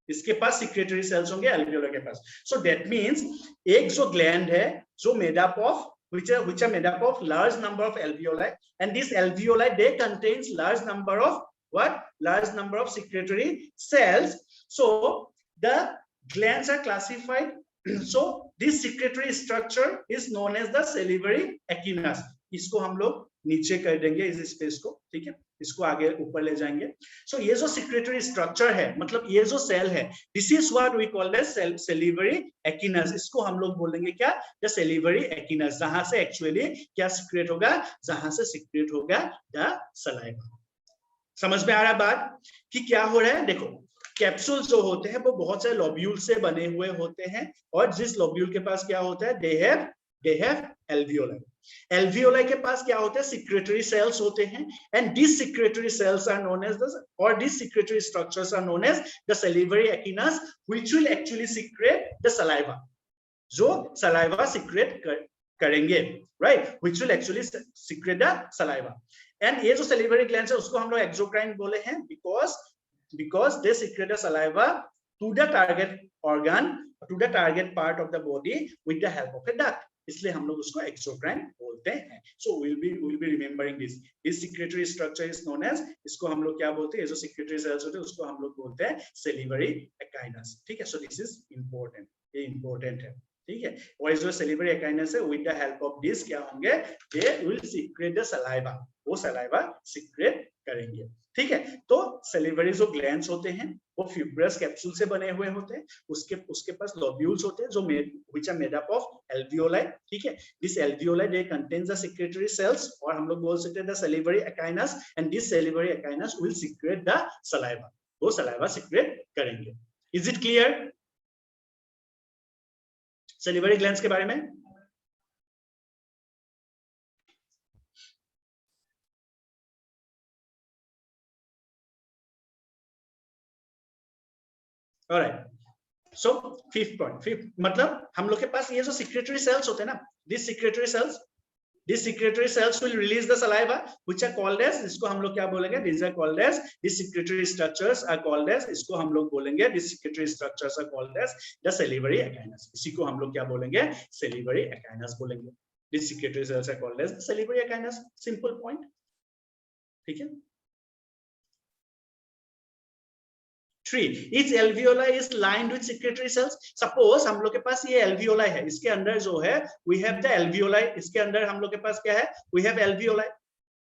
इसके पास सिक्रेटरी सेल्स होंगे एल्वियोलाई के पास। सो दैट मींस एक जो ग्लैंड है जो made up of which are made up of large number of alveoli, and these alveoli they contains large number of what, large number of secretory cells. So the glands are classified so this secretory structure is known as the salivary echinus. इसको हम लोग नीचे कर देंगे इस space को, ठीक है, इसको आगे ऊपर ले जाएंगे। सो ये जो सिक्रेटरी स्ट्रक्चर है, मतलब ये जो सेल है, this is what we call as salivary acinus. इसको हम लोग बोलेंगे क्या, द सेलिवरी एकिनस, जहां से एक्चुअली क्या सिक्रेट होगा, जहां से सिक्रेट होगा द सलाइवा। समझ में आ रहा है बात कि क्या हो रहा है? देखो कैप्सूल जो होते हैं वो बहुत सारे लॉब्यूल से बने हुए होते हैं, और जिस लॉब्यूल के पास क्या होता है, दे हैव एल्वियोलाई। एल्वियोलाई के पास क्या होता है, सिक्रेटरी सेल्स होते हैं, and this secretory cells are known as the, और this secretory structures are known as the salivary acinus, which will actually secrete the saliva, जो सलाइवा सिक्रेट करेंगे, right, which will actually secrete the saliva. And ये जो salivary glands है उसको हम लोग exocrine बोले हैं, because they secrete the saliva to the target organ, to the target part of the body with the help of a duct, इसलिए हम लोग उसको एक्सोक्राइन बोलते हैं। So we'll be remembering this secretory structure is known as, इसको हम लोग क्या बोलते हैं, ये जो secretory cells होते हैं उसको हम लोग बोलते हैं salivary echinus, ठीक है। So this is important, ये important है, ठीक है। और जो salivary echinus है, with the help of this क्या होंगे, they will secrete the saliva, वो saliva secrete करेंगे, ठीक है। तो सेलिवरी जो ग्लैंड्स होते हैं वो फ्यूब्रस कैप्सूल से बने हुए होते हैं, उसके पास लॉब्यूल्स होते हैं जो which are made up of alveoli, ठीक है। This alveoli they contains the secretory cells, और हम लोग बोल सकते हैं the salivary echinus, and this salivary echinus will secrete the saliva, वो saliva secrete करेंगे। Is it clear salivary glands के बारे में? Alright. So fifth point, मतलब हम लोग के पास ये जो secretory cells होते हैं ना, these secretory cells will release the saliva, which are called as, इसको हम लोग क्या बोलेंगे, these are called as, these secretory structures are called as, इसको हम लोग बोलेंगे, these secretory structures are called as the salivary echinus, इसी को हम लोग क्या बोलेंगे, salivary echinus बोलेंगे। These secretory cells are called as the salivary echinus, simple point, ठीक है। 3. Each alveoli is lined with secretory cells. Suppose हम लोग के पास ये alveoli है, इसके अंदर जो है we have the alveoli, इसके अंदर हम लोग के पास क्या है, we have alveoli,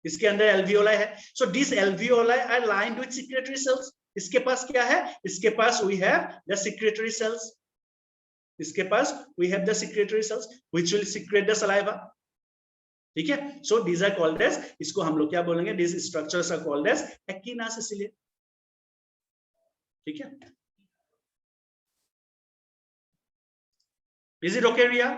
इसके अंदर alveoli है। So these alveoli are lined with secretory cells. इसके पास क्या है, इसके पास we have the secretory cells, इसके पास we have the secretory cells which will secrete the saliva, ठीक है। So these are called as, इसको हम लोग क्या बोलेंगे, these structures are called as echinus, इसलिए, ठीक है। Is it okay, Ria?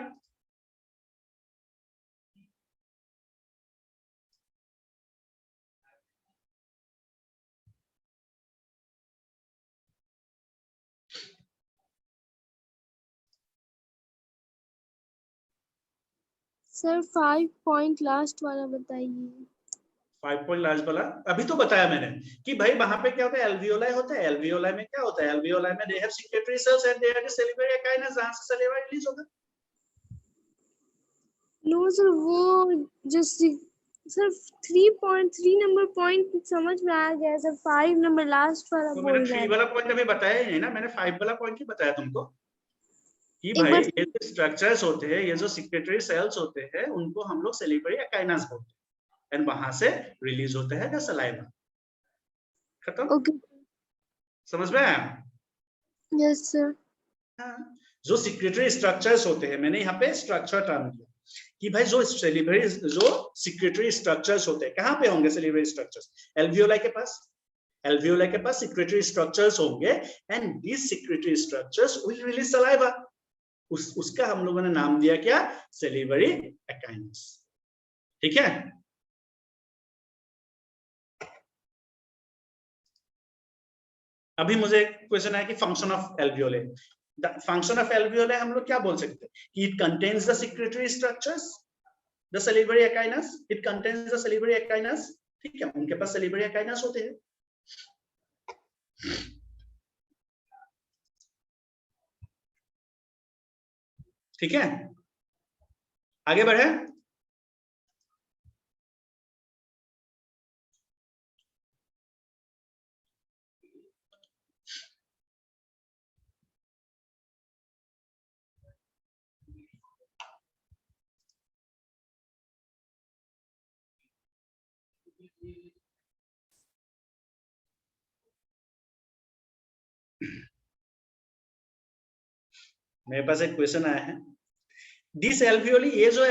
Sir 5 point last वाला बताइए। 5 पॉइंट लास्ट वाला अभी तो बताया मैंने कि भाई वहां पे क्या होता है, एल्वियोलाई होता है, एल्वियोलाई में क्या होता है, एल्वियोलाई में they have secretory cells and they are the salivary acinus, जहां से सलाइवा रिलीज होगा। नो सर, वो जो सर 3.3 नंबर पॉइंट समझ में आ गया सर, 5 नंबर लास्ट वाला तो बोल मैंने रहा 3 है। वाला पॉइंट अभी बताया ही नहीं ना, मैंने 5 वाला पॉइंट ही बताया तुमको कि भाई ये जो स्ट्रक्चर्स होते हैं, ये जो सिक्रेटरी सेल्स होते हैं, उनको हम लोग सेलिवरी एकाइनस बोलते हैं, एंड वहां से रिलीज होता है द सलाइवा। खत्म? ओके, समझ में आया? Yes sir. हाँ, जो सिक्रेटरी स्ट्रक्चर्स होते हैं, मैंने यहाँ पे स्ट्रक्चर टर्म किया कि भाई जो सिक्रेटरी स्ट्रक्चर्स होते हैं, कहाँ पे होंगे सिलिब्री स्ट्रक्चर्स? एल्वियोलाई के पास, एल्वियोलाई के पास सिक्रेटरी स्ट्रक्चर्स होंगे and this secretory structures will release saliva. उसका हम लोगों ने नाम दिया क्या? Salivary acinus. ठीक है, अभी मुझे क्वेश्चन है कि function of alveoli, the function of alveoli हम लोग क्या बोल सकते हैं कि it contains the secretory structures the salivary acinus, it contains the salivary acinus. ठीक है, उनके पास सेलिवरी एकाइनस होते हैं। ठीक है, आगे बढ़े। मेरे पास एक क्वेश्चन आया है, दिस एल्वियोली, ये जो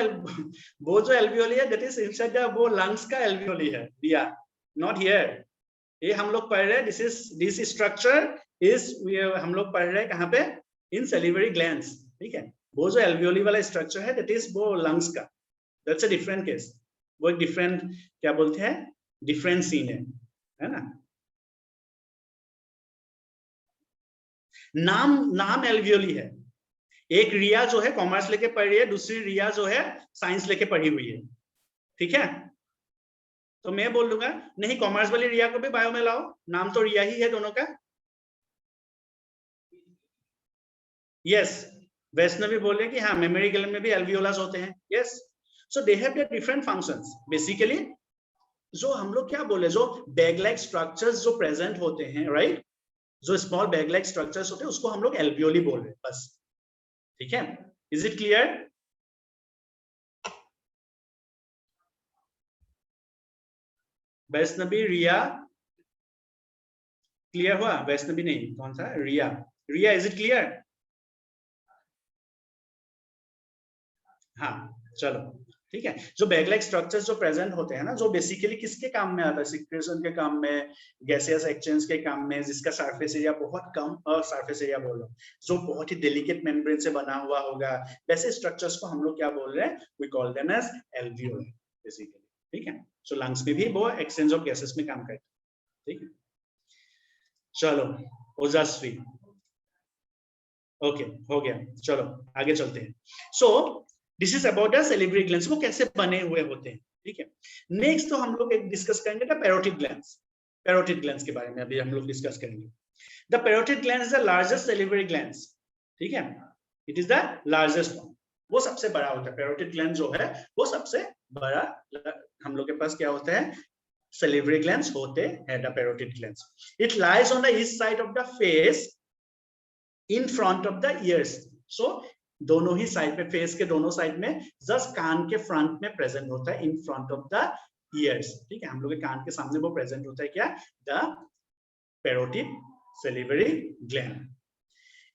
वो जो एल्वियोली है दैट इज इनसाइड द वो लंग्स का एल्वियोली है, दिया नॉट हियर। ये हम लोग पढ़ रहे हैं, दिस स्ट्रक्चर इज हम लोग पढ़ रहे हैं कहाँ पे? इन सेलिवरी ग्लैंड्स। ठीक है, वो जो एल्वियोली वाला स्ट्रक्चर है दैट इज वो लंग्स का, दैट्स अ डिफरेंट केस। वो एक डिफरेंट क्या बोलते हैं, डिफरेंट सीन है ना। नाम एल्वियोली है। एक रिया जो है कॉमर्स लेके पढ़ रही है, दूसरी रिया जो है साइंस लेके पढ़ी हुई है। ठीक है, तो मैं बोल दूंगा नहीं, कॉमर्स वाली रिया को भी बायो में लाओ, नाम तो रिया ही है दोनों का। यस, वैष्णवी बोल रहे कि हाँ मेमोरी ग्लैंड में भी एल्वियोलास होते हैं। Yes, so they have there different functions. Basically जो हम लोग क्या बोले, जो बैग लाइक स्ट्रक्चर्स जो प्रेजेंट होते हैं, राइट, जो स्मॉल बैग लाइक स्ट्रक्चर्स होते हैं उसको हम लोग एल्वियोली बोल रहे हैं बस। ठीक है, is it clear? Vaishnavi, Riya, clear हुआ? वैष्णवी नहीं, कौन सा? Riya, Riya, is it clear? हाँ चलो ठीक है। जो बैग लाइक स्ट्रक्चर्स जो प्रेजेंट होते हैं ना, जो बेसिकली किसके काम में आता है? सिक्रेशन के काम में, गैसियस एक्सचेंज के काम में, जिसका सरफेस एरिया बहुत कम, और सरफेस एरिया बोल रहा हूँ जो बहुत ही डेलिकेट मेम्ब्रेन से बना हुआ होगा, वैसे स्ट्रक्चर्स को हम लोग क्या बोल रहे हैं? We call them as alveoli basically. ठीक है, सो लंग्स में भी वो एक्सचेंज ऑफ गैसेस में काम करते हैं। ठीक है, चलो ओजस्वी, ओके हो गया, चलो आगे चलते हैं। So this is about the salivary glands, वो कैसे बने हुए होते हैं। ठीक है, नेक्स्ट तो हम लोग एक डिस्कस करेंगे the parotid glands. Parotid glands के बारे में अभी हम लोग डिस्कस करेंगे। The parotid gland is the largest salivary glands. ठीक है, it is the largest one, वो सबसे बड़ा होता है। पैरोटिड ग्लैंड जो है वो सबसे बड़ा हम लोग के पास क्या होता है? सेलिब्री ग्लैंड्स होते हैं, the parotid glands. It lies on the east side of the face in front of the ears. सो दोनों ही साइड पे, फेस के दोनों साइड में, जस्ट कान के फ्रंट में प्रेजेंट होता है, इन फ्रंट ऑफ द ईयर्स। ठीक है, हम लोग के कान के सामने वो प्रेजेंट होता है क्या? The parotid salivary gland.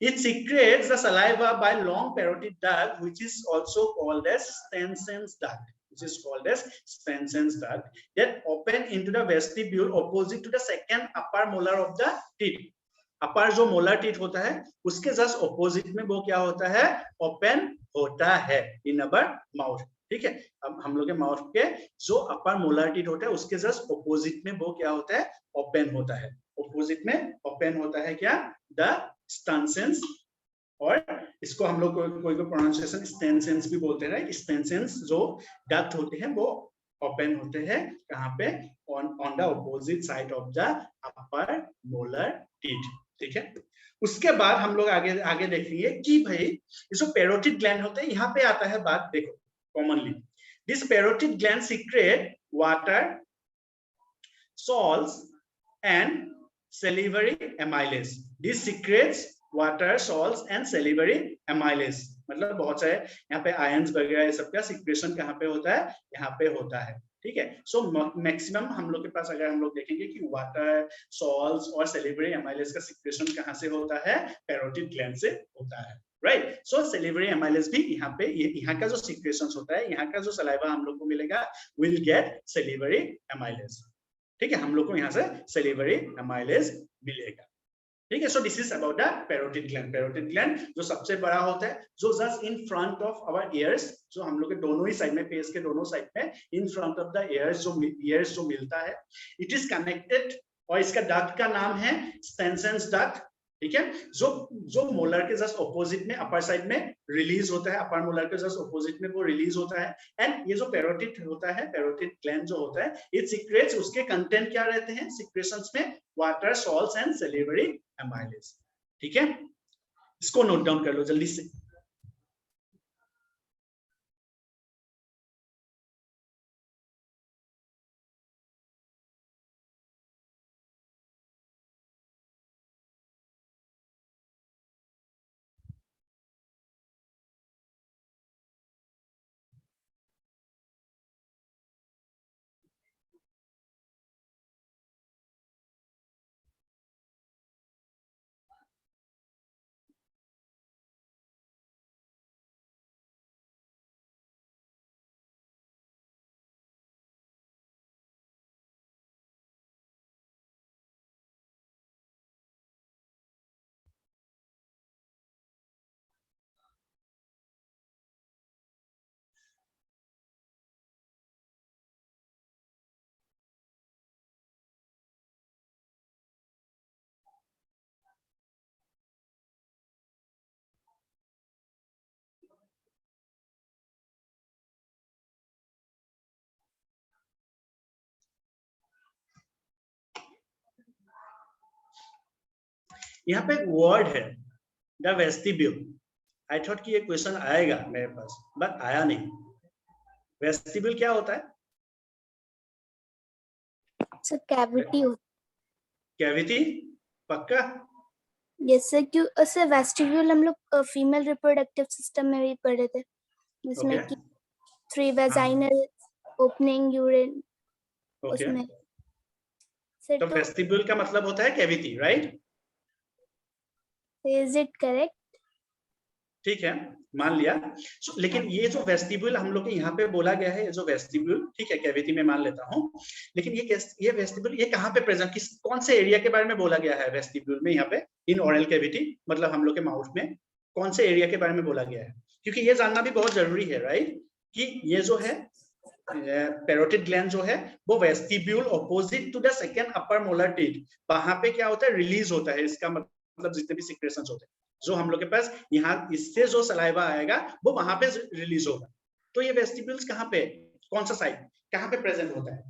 It secretes the saliva by long parotid duct, which is also called as Stensen's duct. Which is called as Stensen's duct that open into the vestibule opposite to the second upper molar of the teeth. अपर जो molar teeth होता है उसके just opposite में वो क्या होता है? Open होता है इन अवर माउथ। ठीक है, अब हम लोग के माउथ के जो अपर मोलर टीथ होता है उसके जस्ट ऑपोजिट में वो क्या होता है? ओपन होता है। ऑपोजिट में ओपन होता है क्या? द स्टेंसेंस, और इसको हम लोग कोई प्रोनाउंसिएशन स्टेंसेंस भी बोलते हैं, राइट। स्टेंसेंस जो डक्ट होते हैं वो ओपन होते हैं कहाँ पे? On the opposite side of the upper molar teeth. ठीक है, उसके बाद हम लोग आगे देखेंगे कि भाई ये जो पैरोटिड ग्लैंड होते हैं, यहाँ पे आता है बात, देखो commonly this parotid gland secret water, salts and salivary amylase. This secrets water, salts and salivary amylase, मतलब बहुत सारे यहाँ पे आयंस वगैरह सबका सीक्रेशन कहाँ पे होता है? यहाँ पे होता है। ठीक है, सो मैक्सिमम हम लोग के पास अगर हम लोग देखेंगे कि वाटर, सॉल्ट्स और सेलिवरी एमाइलेज का सीक्रेशन कहाँ से होता है? पैरोटिड ग्लैंड से होता है। राइट। सो सेलिवरी एमाइलेज भी यहाँ पे यहाँ का जो सिक्रेशंस होता है, यहाँ का जो सलाइवा हम लोग को मिलेगा, विल गेट सेलिवरी एमाइलेज। ठीक है, हम लोग को यहाँ से सेलिवरी एमाइलेज मिलेगा। ठीक है, so this is about the parotid gland. Parotid gland जो सबसे बड़ा होता है, जो just in front of our ears, जो हम लोग के दोनों ही साइड में, फेस के दोनों साइड में इन फ्रंट ऑफ द ईयर्स जो मिलता है, इट इज कनेक्टेड, और इसका डक्ट का नाम है स्टेनसेंस डक्ट। ठीक है, जो मोलर के जस्ट ऑपोजिट में अपर साइड में रिलीज होता है, अपर मोलर के जस्ट ऑपोजिट में वो रिलीज होता है। एंड ये जो पैरोटिड होता है, पैरोटिड ग्लैंड जो होता है, इट सीक्रेट्स, उसके कंटेंट क्या रहते हैं सिक्रेशंस में, water, salts and salivary amylase. ठीक है, इसको नोट डाउन कर लो जल्दी से। यहाँ पे एक वर्ड है द वेस्टिब्यूल। आई थॉट कि ये क्वेश्चन आएगा मेरे पास, बट आया नहीं। वेस्टिब्यूल क्या होता है? सर कैविटी होता कैविटी, पक्का? है। यस सर, क्यों सर वेस्टिब्यूल हम लोग फीमेल रिप्रोडक्टिव सिस्टम में भी पढ़े थे, जिसमें Okay. कि 3 वेजाइनल ओपनिंग यूरिन ओके, उसमें सर। तो वेस्टिब्यूल का मतलब होता है cavity, right? Is it correct? ठीक है, मान लिया। लेकिन ये जो वेस्टिब्यूल हम लोग के यहाँ पे बोला गया है, ये जो वेस्टिब्यूल, ठीक है, कैविटी में मान लेता हूँ, लेकिन ये वेस्टिब्यूल ये कहाँ पे प्रेजेंट, कौन से एरिया के बारे में बोला गया है वेस्टिब्यूल में? यहाँ पे इन ओरल कैविटी, मतलब हम लोग के माउथ में कौन से एरिया के बारे में बोला गया है? क्योंकि ये जानना भी बहुत जरूरी है, राइट, कि ये जो है पैरोटिड ग्लैंड जो है वो vestibule opposite to the second upper molar teeth, वहां पे क्या होता है, रिलीज होता है। इसका मतलब जितने भी सिक्रेशंस होते हैं जो हम लोग के पास, यहाँ इससे जो सलाइवा आएगा वो वहां पे रिलीज होगा। तो ये वेस्टिब्यूल्स कहाँ पे, कौन सा साइड, कहाँ पे प्रेजेंट होता है?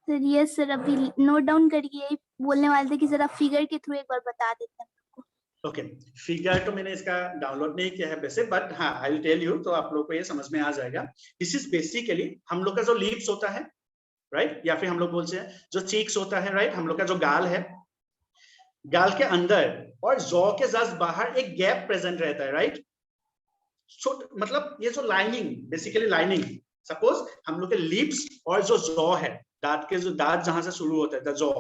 सर यस सर, अभी नोट डाउन करिए, बोलने वाले थे कि जरा फिगर के थ्रू एक बार बता देते हैं। ओके, फिगर तो मैंने इसका डाउनलोड नहीं किया है वैसे, बट हाँ आई विल टेल यू, तो आप लोग को ये समझ में आ जाएगा। दिस इज बेसिकली हम लोग का जो लिप्स होता है, राइट, या फिर हम लोग बोलते हैं जो चीक्स होता है, राइट, हम लोग का जो गाल है, गाल के अंदर और जॉ के जस्ट बाहर एक गैप प्रेजेंट रहता है, राइट। मतलब ये जो लाइनिंग, बेसिकली लाइनिंग, सपोज हम लोग के लिप्स और जो जॉ है, दांत के जो दांत जहां से शुरू होता है, द जॉ,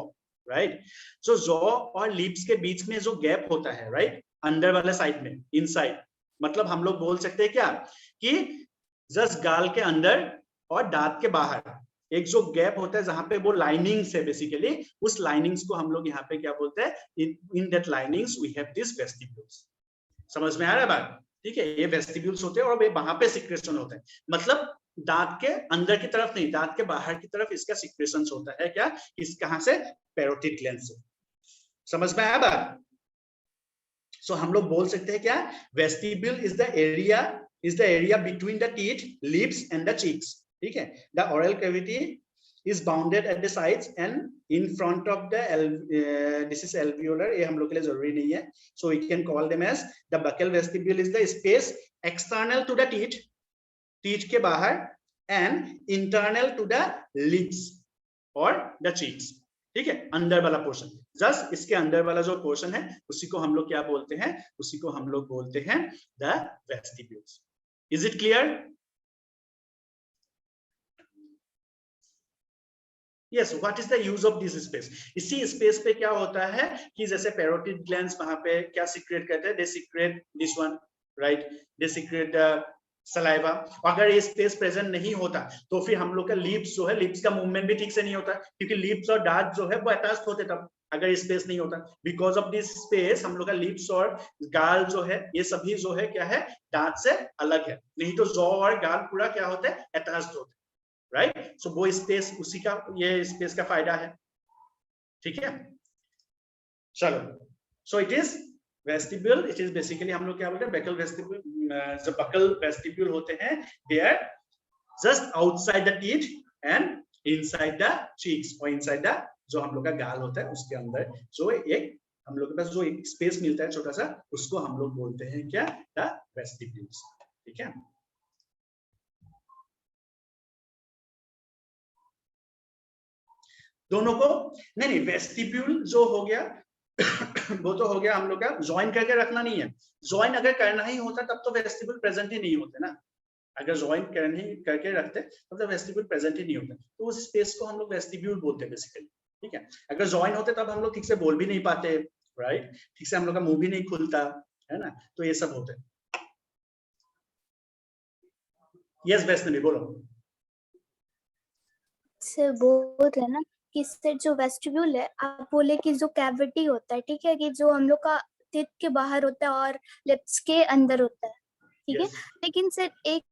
राइट, जो जॉ और लिप्स के बीच में जो गैप होता है, राइट, अंदर वाले साइड में, इनसाइड, मतलब हम लोग बोल सकते हैं क्या कि जस्ट गाल के अंदर और दांत के बाहर एक जो गैप होता है जहां पे वो लाइनिंग्स है, बेसिकली उस लाइनिंग्स को हम लोग यहाँ पे क्या बोलते हैं, in that linings we have this vestibules. समझ में आ रहा है बात? ठीक है, ये वेस्टिब्यूल्स होते हैं और वे वहां पे सिक्रेशन होता है, मतलब दांत के अंदर की तरफ नहीं, दांत के बाहर की तरफ इसका सिक्रेशन होता है। क्या, इस कहां से, पैरोटिड ग्लैंड से। समझ में आया बात? सो हम लोग बोल सकते हैं क्या, vestibule is the area between the teeth, lips and the cheeks. ठीक है, the oral cavity is bounded at the sides and in front of the this is alveolar, ये हम लोग के लिए जरूरी नहीं है, so we can call them as the buccal vestibule is the space external to the teeth के बाहर and internal to the lips or the cheeks। ठीक है, अंदर वाला पोर्शन, जस्ट इसके अंदर वाला जो पोर्शन है उसी को हम लोग क्या बोलते हैं, उसी को हम लोग बोलते हैं the vestibules। is it clear? Yes, what is the use of this space? इसी स्पेस पे क्या होता है कि जैसे पैरोटिड ग्लैंड्स वहां पे क्या सीक्रेट करते हैं, they secrete this one, right, they secrete the saliva. अगर ये स्पेस प्रेजेंट नहीं होता तो फिर हम लोग का लिप्स जो है, लिप्स का मूवमेंट भी ठीक से नहीं होता, क्योंकि लिप्स और दांत जो है वो अटैच होते तब, अगर स्पेस नहीं होता। बिकॉज ऑफ दिस स्पेस हम लोग का लिप्स और गाल जो है ये सभी जो है क्या है, दांत से अलग है, नहीं तो जॉ और गाल पूरा क्या होता है, अटैच्ड होते हैं, राइट। सो वो स्पेस, उसी का ये स्पेस का फायदा है, ठीक है। चलो, so it is vestibule, it is basically हम लोग क्या बोलते हैं, बकल वेस्टिब्यूल। जो बकल वेस्टिब्यूल होते हैं they are just outside the teeth and inside the cheeks, और इनसाइड द जो हम लोग का गाल होता है उसके अंदर जो एक हम लोग के पास जो एक स्पेस मिलता है छोटा सा, उसको हम लोग बोलते हैं क्या, द वेस्टिब्यूल्स, ठीक है। दोनों को नहीं, वेस्टिब्यूल जो हो गया वो तो हो गया हम लोग का, ज्वाइन करके रखना नहीं है। ज्वाइन अगर करना ही होता तब तो वेस्टिब्यूल प्रेजेंट ही नहीं होते ना, अगर ज्वाइन करके रखते तब तो वेस्टिब्यूल प्रेजेंट ही नहीं होता, तो उस स्पेस को हम लोग वेस्टिब्यूल बोलते हैं बेसिकली, ठीक है। अगर ज्वाइन होते तब हम लोग ठीक से बोल भी नहीं पाते, राइट, ठीक से हम लोग का मुंह भी नहीं खुलता है ना, तो ये सब होते हैं। यस वैष्णवी बोलो। सर बोल रहे हैं ना कि सर जो वेस्टिब्यूल है, आप बोले कि जो कैविटी होता है, ठीक है, कि जो हम लोग का टीथ के बाहर होता है और लिप्स के अंदर होता है, ठीक है। लेकिन सर एक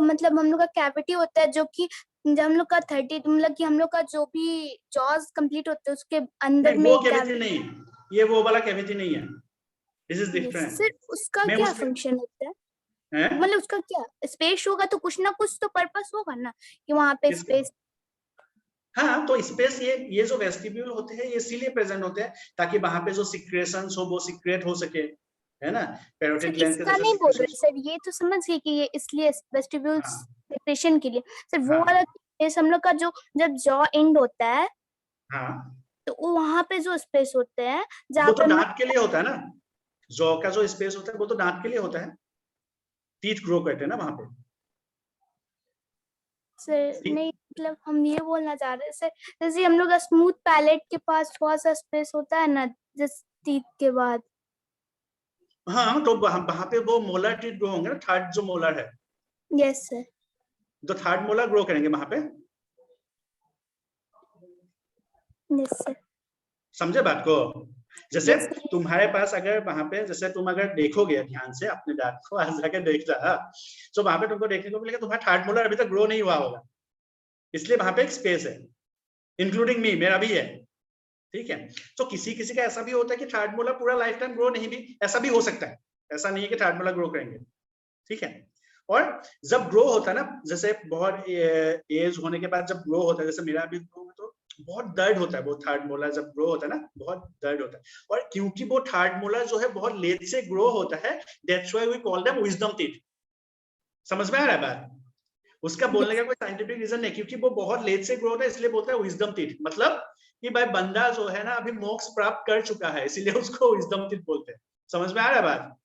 मतलब हम लोग का कैविटी होता है जो कि जब हम लोग का 30 मतलब कि हम लोग का जो भी जॉज कंप्लीट होते हैं उसके अंदर में वो कैविटी नहीं, ये वो वाला कैविटी नहीं है, दिस इज डिफरेंट। सर उसका क्या फंक्शन होता है, मतलब उसका क्या स्पेस होगा, तो कुछ ना कुछ तो पर्पस होगा ना कि वहां पे स्पेस। हाँ, तो स्पेस ये जो वेस्टिब्यूल होते हैं ये इसीलिए प्रेजेंट होते हैं ताकि वहां पे जो सिक्रेशंस हो वो सिक्रेट हो सके, है ना, पैरोटिड ग्लैंड के जैसे नहीं बोल रहे सर, ये तो समझ गए कि ये इसलिए वेस्टिब्यूल सिक्रेशन के लिए। सर वो वाला केस हम लोग का जो जब जॉ एंड होता है, हाँ, तो वो वहां पे जो स्पेस होते हैं जहाँ पे दांत के लिए होता है ना, जॉ का जो स्पेस होता है वो तो दांत के लिए होता है, टीथ ग्रो करते हैं ना वहां पे। सर नहीं, मतलब हम ये बोलना चाह रहे हैं सर, जैसे हम लोग का स्मूथ पैलेट के पास थोड़ा सा स्पेस होता है ना जिस टीथ के बाद। हाँ, तो वहां पे वो मोलर टीथ ग्रो होंगे ना, थर्ड जो मोलर है। यस सर, तो थर्ड मोलर ग्रो करेंगे वहां पे। यस सर, समझे बात को? जैसे तुम्हारे पास अगर वहां पे, जैसे तुम अगर देखोगे ध्यान से अपने दांत को, आज जाकर देख रहा, तो वहां पे तुमको देखने को मिलेगा तुम्हारा थर्ड मोलर अभी तक ग्रो नहीं हुआ होगा, इसलिए वहां पे एक स्पेस है, इंक्लूडिंग मी, मेरा भी है, ठीक है। तो किसी किसी का ऐसा भी होता है कि थर्ड मोलर पूरा लाइफ टाइम ग्रो नहीं भी, ऐसा भी हो सकता है, ऐसा नहीं है कि थर्ड मोलर ग्रो करेंगे, ठीक है। और जब ग्रो होता है ना, जैसे बहुत एज होने के बाद जब ग्रो होता है, जैसे मेरा भी ग्रो, तो बहुत दर्द होता है, वो थर्ड मोलर जब ग्रो होता है ना बहुत दर्द होता है, और क्योंकि वो थर्ड मोलर जो है बहुत लेट से ग्रो होता है, that's why we call them wisdom teeth. समझ में आ रहा है बात? उसका बोलने का कोई साइंटिफिक रीजन नहीं, क्योंकि वो बहुत लेट से ग्रो होता है इसलिए बोलते हैं विजडम टीथ, मतलब कि भाई बंदा जो है ना अभी मोक्ष प्राप्त कर चुका है, इसीलिए उसको विजडम टीथ बोलते हैं। समझ में आ रहा है बात?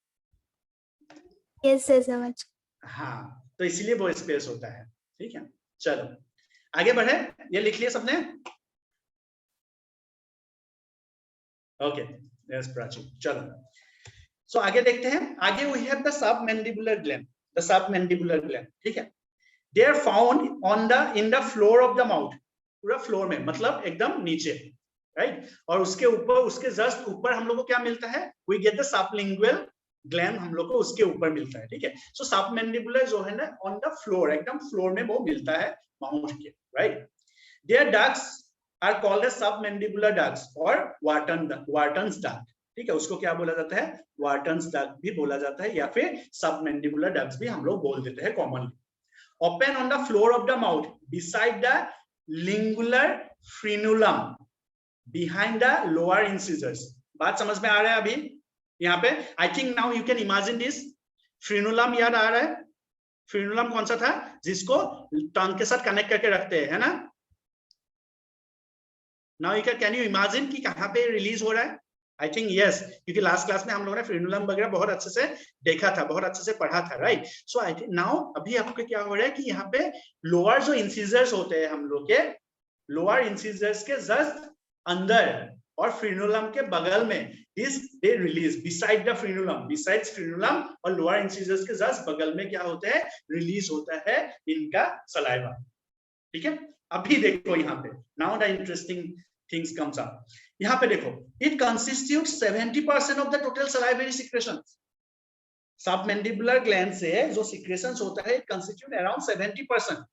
यस सर समझ। हाँ, तो इसीलिए वो स्पेस होता है, ठीक है। चलो आगे बढ़े, ये लिख लिया सबने? ओके, यस प्राची, चलो सो आगे देखते हैं। आगे we have the submandibular gland, the submandibular gland, ठीक है। They are found on the in the floor of the mouth, पूरा फ्लोर में, मतलब एकदम नीचे, राइट। और उसके ऊपर, उसके जस्ट ऊपर हम लोग को क्या मिलता है, we get the sublingual gland, हम लोग को उसके ऊपर मिलता है, ठीक है। सो सबमैंडिबुलर जो है ना ऑन द फ्लोर, एकदम फ्लोर में वो मिलता है माउथ के, right. There ducts are called as submandibular ducts और वार्टन्स डक्ट, ठीक है। उसको क्या बोला जाता है, वार्टन्स डक्ट भी बोला जाता है, या फिर सबमैंडिबुलर डक्ट्स भी हम लोग बोल देते हैं commonly. Open on the floor of the mouth beside the lingual frenulum behind the lower incisors. बात समझ में आ रहा है अभी यहाँ पे? I think now you can imagine this. Frenulum याद आ रहा है? फ्रीनुलम कौन सा था जिसको टंग के साथ कनेक्ट करके रखते हैं, है ना? Now you can you imagine कि कहाँ पे रिलीज हो रहा है? आई थिंक यस, क्योंकि लास्ट क्लास में हम लोगों ने फ्रीनुलम वगैरह बहुत अच्छे से देखा था, बहुत अच्छे से पढ़ा था, right. So I think now अभी आपको क्या हो रहा है कि यहाँ पे लोअर जो इंसिजर्स होते हैं हम लोग के, लोअर इंसिजर्स के जस्ट अंदर और फ्रीनुलम के बगल में this they release beside the frenulum, besides frenulum और लोअर इंसिजर्स के जस्ट बगल में क्या होता है, रिलीज होता है इनका सलाइवा। ठीक है, अभी देखो यहाँ पे now the interesting things comes up. यहाँ पे देखो it constitutes 70% of the total salivary secretion. Submandibular gland से जो सिक्रेशंस होता है इट कंस्टिट्यूट अराउंड 70%।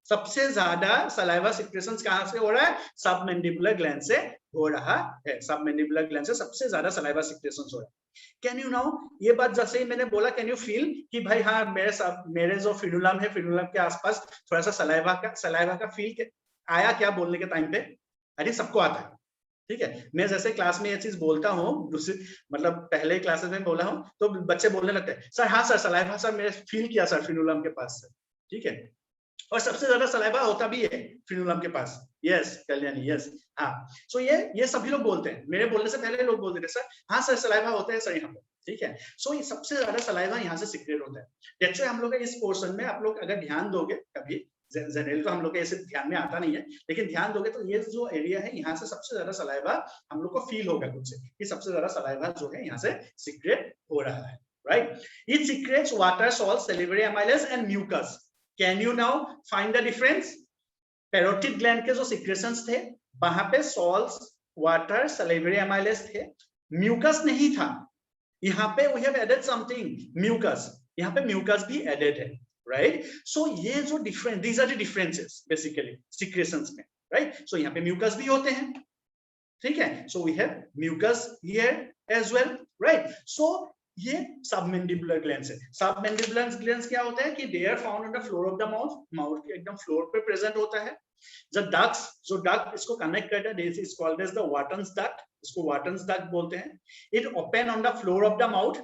सबसे ज्यादा सलाइवा सिक्रेशंस कहां से हो रहा है, सबमैंडिबुलर ग्लैंड से हो रहा है। सबमैंडिबुलर ग्लैंड से सबसे ज्यादा सलाइवा सिक्रेशंस हो रहा है। कैन यू नाउ, ये बात जैसे ही मैंने बोला कैन यू फील कि भाई हाँ मेरे जो फ्रीनुलम है, फ्रीनुलम के आसपास थोड़ा सा सलाइवा का फील आया क्या बोलने के टाइम पे? आई थिंक सबको आता है। ठीक है, मैं जैसे क्लास में ये चीज बोलता हूँ, मतलब पहले क्लासेस में बोला हूँ तो बच्चे बोलने लगते हैं सर हाँ सर सलाइवा सर मैंने फील किया सर फ्रीनुलम के पास से। ठीक है, और सबसे ज्यादा सलाइवा होता भी है फ्रीनुलम के पास। यस कल्याणी, यस हाँ। सो ये सभी लोग बोलते हैं, मेरे बोलने से पहले लोग बोलते थे सर हाँ सर सलाइवा होता है सर यहाँ पे। ठीक है, सो ये सबसे ज्यादा सलाइवा यहाँ से सीक्रेट होता है। दैट्स व्हाई हम लोग इस पोर्शन में आप लोग अगर ध्यान दोगे, कभी जनरली तो हम लोग ऐसे ध्यान में आता नहीं है, लेकिन ध्यान दोगे तो ये जो एरिया है यहाँ से सबसे ज्यादा सलाइवा हम लोग को फील होगा खुद से कि सबसे ज्यादा सलाइवा जो है यहाँ से सीक्रेट हो रहा है। Right, it secretes water, salt, salivary amylase and mucus. Can you now find the difference? Parotid gland के जो सिक्रेशंस थे वहां पे सॉल्ट्स, वाटर, सैलिवरी एमाइलेज थे, म्यूकस नहीं था। यहाँ पे we have added something, mucus. यहाँ पे म्यूकस भी एडेड है। राइट, सो ये जो difference, these are the differences basically secretions में। राइट, सो यहाँ पे म्यूकस भी होते हैं। ठीक है, so we have mucus here as well. Right, so ये सबमैंडिबुलर ग्लैंड्स है। सबमैंडिबुलर ग्लैंड्स क्या होता है कि they are found on the floor of the mouth, mouth के एकदम फ्लोर पे प्रेजेंट होता है। जो डक्ट्स, जो डक्ट इसको कनेक्ट करता है, this is called as the Wharton's duct, इसको वाटन्स डक्ट बोलते हैं। It open on the floor of the mouth.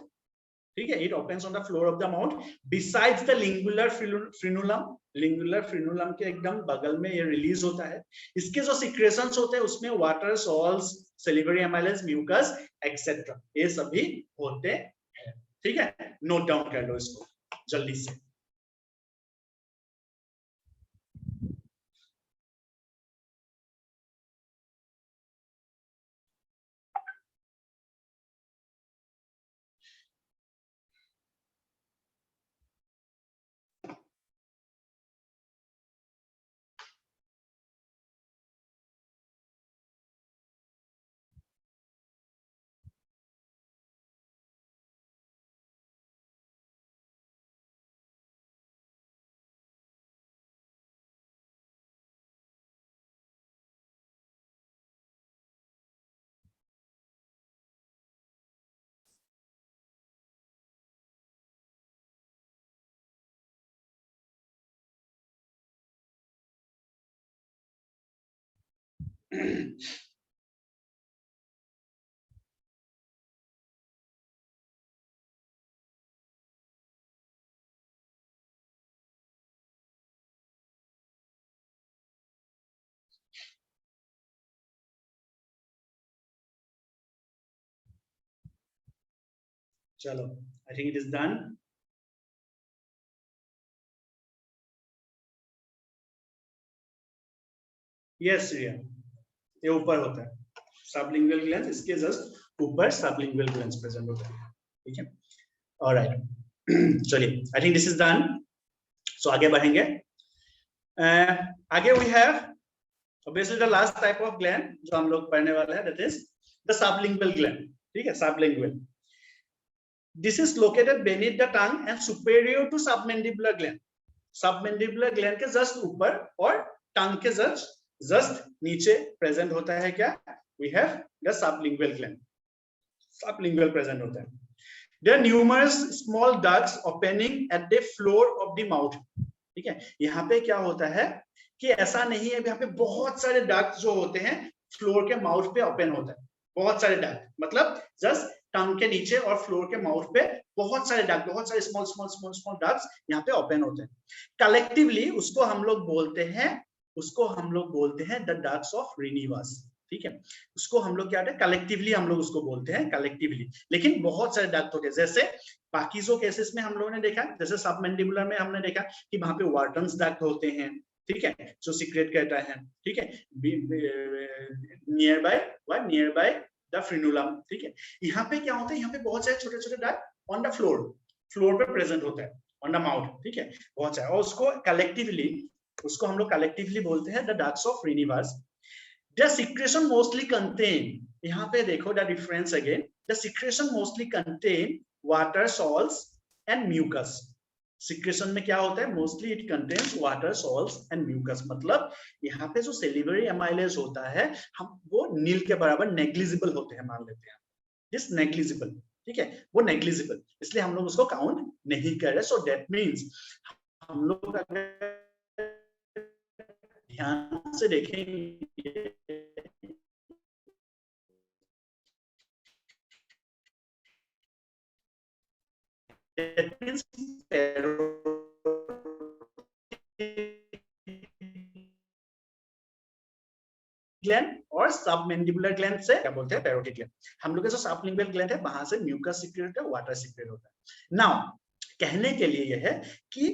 ठीक है, it opens on the floor of the mouth besides the lingual frenulum. Lingual frenulum के एकदम बगल में ये रिलीज होता है। इसके जो सिक्रेशंस होते हैं उसमें water, salts, salivary amylase, mucus etcetera ये सभी होते हैं। ठीक है, नोट डाउन कर लो इसको जल्दी से। चलो, I think it is done. Yes Riya, ये ऊपर होता है सबलिंगुअल ग्लैंड्स, इसके जस्ट ऊपर सबलिंगुअल ग्लैंड्स प्रेजेंट होता है। ठीक है, ऑलराइट चलिए, I think this is done. So आगे बढ़ेंगे। आगे we have obviously the last type of gland जो हम लोग पढ़ने वाले हैं, that is the sublingual gland। ठीक है, sublingual, this is located beneath the tongue and superior to submandibular gland। submandibular gland के जस्ट ऊपर और टंग के जस्ट नीचे प्रेजेंट होता है क्या? we have the sublingual gland, sublingual present होता है। there are numerous small ducts opening at the floor of the mouth। ठीक है, यहाँ पे क्या होता है कि ऐसा नहीं है, यहाँ पे बहुत सारे डक्ट जो होते हैं फ्लोर के माउथ पे ओपन होता है। बहुत सारे डक्ट मतलब जस्ट टंग के नीचे और फ्लोर के माउथ पे बहुत सारे डक्ट, बहुत सारे small small small small ducts यहाँ पे ओपन होते हैं। कलेक्टिवली उसको हम लोग बोलते हैं द डक्ट्स ऑफ रिनीवास। ठीक है, उसको हम लोग क्या है कलेक्टिवली हम लोग उसको बोलते हैं कलेक्टिवली। लेकिन बहुत सारे डक्ट होते हैं, जैसे बाकी जो केसेस में हम लोगों ने देखा, जैसे सबमैंडिबुलर में हमने देखा कि वहां पे वाटन्स डक्ट होते हैं। ठीक है, जो सीक्रेट करता है, ठीक है, नियर बाय द फ्रेनुलम, ठीक है। यहाँ पे क्या होता है, यहाँ पे बहुत सारे छोटे छोटे डक्ट ऑन द फ्लोर पे प्रेजेंट होता है, ऑन द माउथ, ठीक है, बहुत सारे, और उसको हम लोग कलेक्टिवली बोलते हैं the ducts of Rivinus. The secretion mostly contain, यहाँ पे देखो the difference again, the secretion mostly contain water, salts and mucus. Secretion में क्या होता है, mostly it contains water, salts and mucus, मतलब यहाँ पे जो सेलिवरी एमाइलेज होता है, हम वो नील के बराबर नेग्लिजिबल होते हैं, मान लेते हैं, दिस नेग्लिजिबल, ठीक है, वो नेग्लिजिबल, इसलिए हम लोग उसको काउंट नहीं कर रहे। सो दैट मीन्स हम लोग अगर ध्यान से देखेंगे that means ग्लैंड और सबमैंडिबुलर ग्लैंड से क्या बोलते हैं, पैरोटिड ग्लैंड। हम लोग का जो सबलिंगुअल ग्लैंड है, वहां से म्यूकस सीक्रेट होता है, वाटर सीक्रेट होता है। नाउ कहने के लिए यह है कि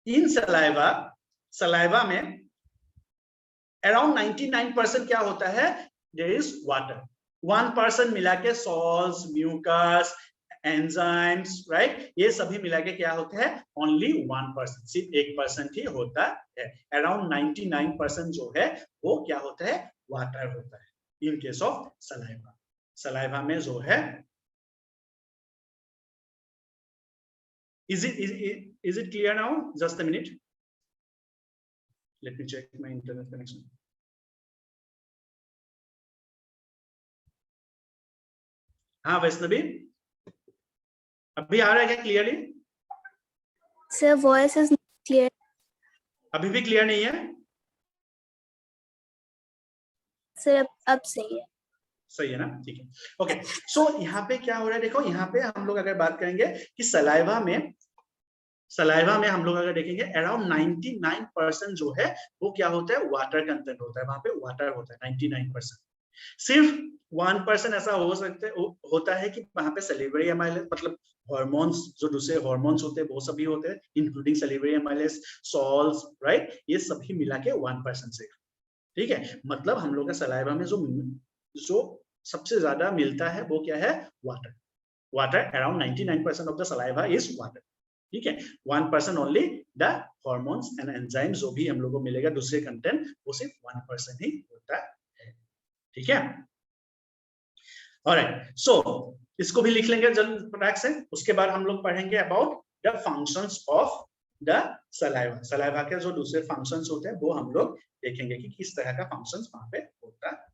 इन सलाइवा में अराउंड 99% क्या होता है, देयर इज वाटर, 1% मिला के सॉल्ट्स, म्यूकस, एंजाइम्स, राइट, ये सभी मिला के क्या होता है, ओनली 1%, सिर्फ 1% ही होता है। अराउंड 99% जो है वो क्या होता है, वाटर होता है इन केस ऑफ सलाइवा में जो है। Is it clear now? Just a minute. Let me check my internet connection. हाँ वैष्णवी, अभी आ रहा है क्या clearly? Sir voice is clear. अभी भी क्लियर नहीं है सर, अब सही है। सही है ना, ठीक है, ओके। सो यहाँ पे क्या हो रहा है, देखो यहाँ पे हम लोग अगर बात करेंगे कि सलाइवा में हम लोग अगर देखेंगे अराउंड 99% जो है वो क्या होता है, वाटर कंटेंट होता है, वहां पे वाटर होता है 99%। सिर्फ 1% ऐसा होता है कि वहां पे सेलिवरी एमाइलेज, मतलब हार्मोन्स, जो दूसरे हार्मोन्स होते हैं वो सभी होते हैं, including salivary amylase, salts, right, ये सभी मिला के 1% सिर्फ, ठीक है। मतलब हम लोग का सलाइवा में जो सबसे ज्यादा मिलता है वो क्या है, water. Around 99% of the saliva is water, ठीक है। 1% only the hormones and enzymes, जो भी हम लोग को मिलेगा दूसरे कंटेंट, वो सिर्फ 1% ही होता है, ठीक है। ऑलराइट, सो इसको भी लिख लेंगे जल्द फटाक से। उसके बाद हम लोग पढ़ेंगे about the functions of the saliva के जो दूसरे फंक्शंस होते हैं वो हम लोग देखेंगे कि किस तरह का फंक्शंस वहां पे होता है।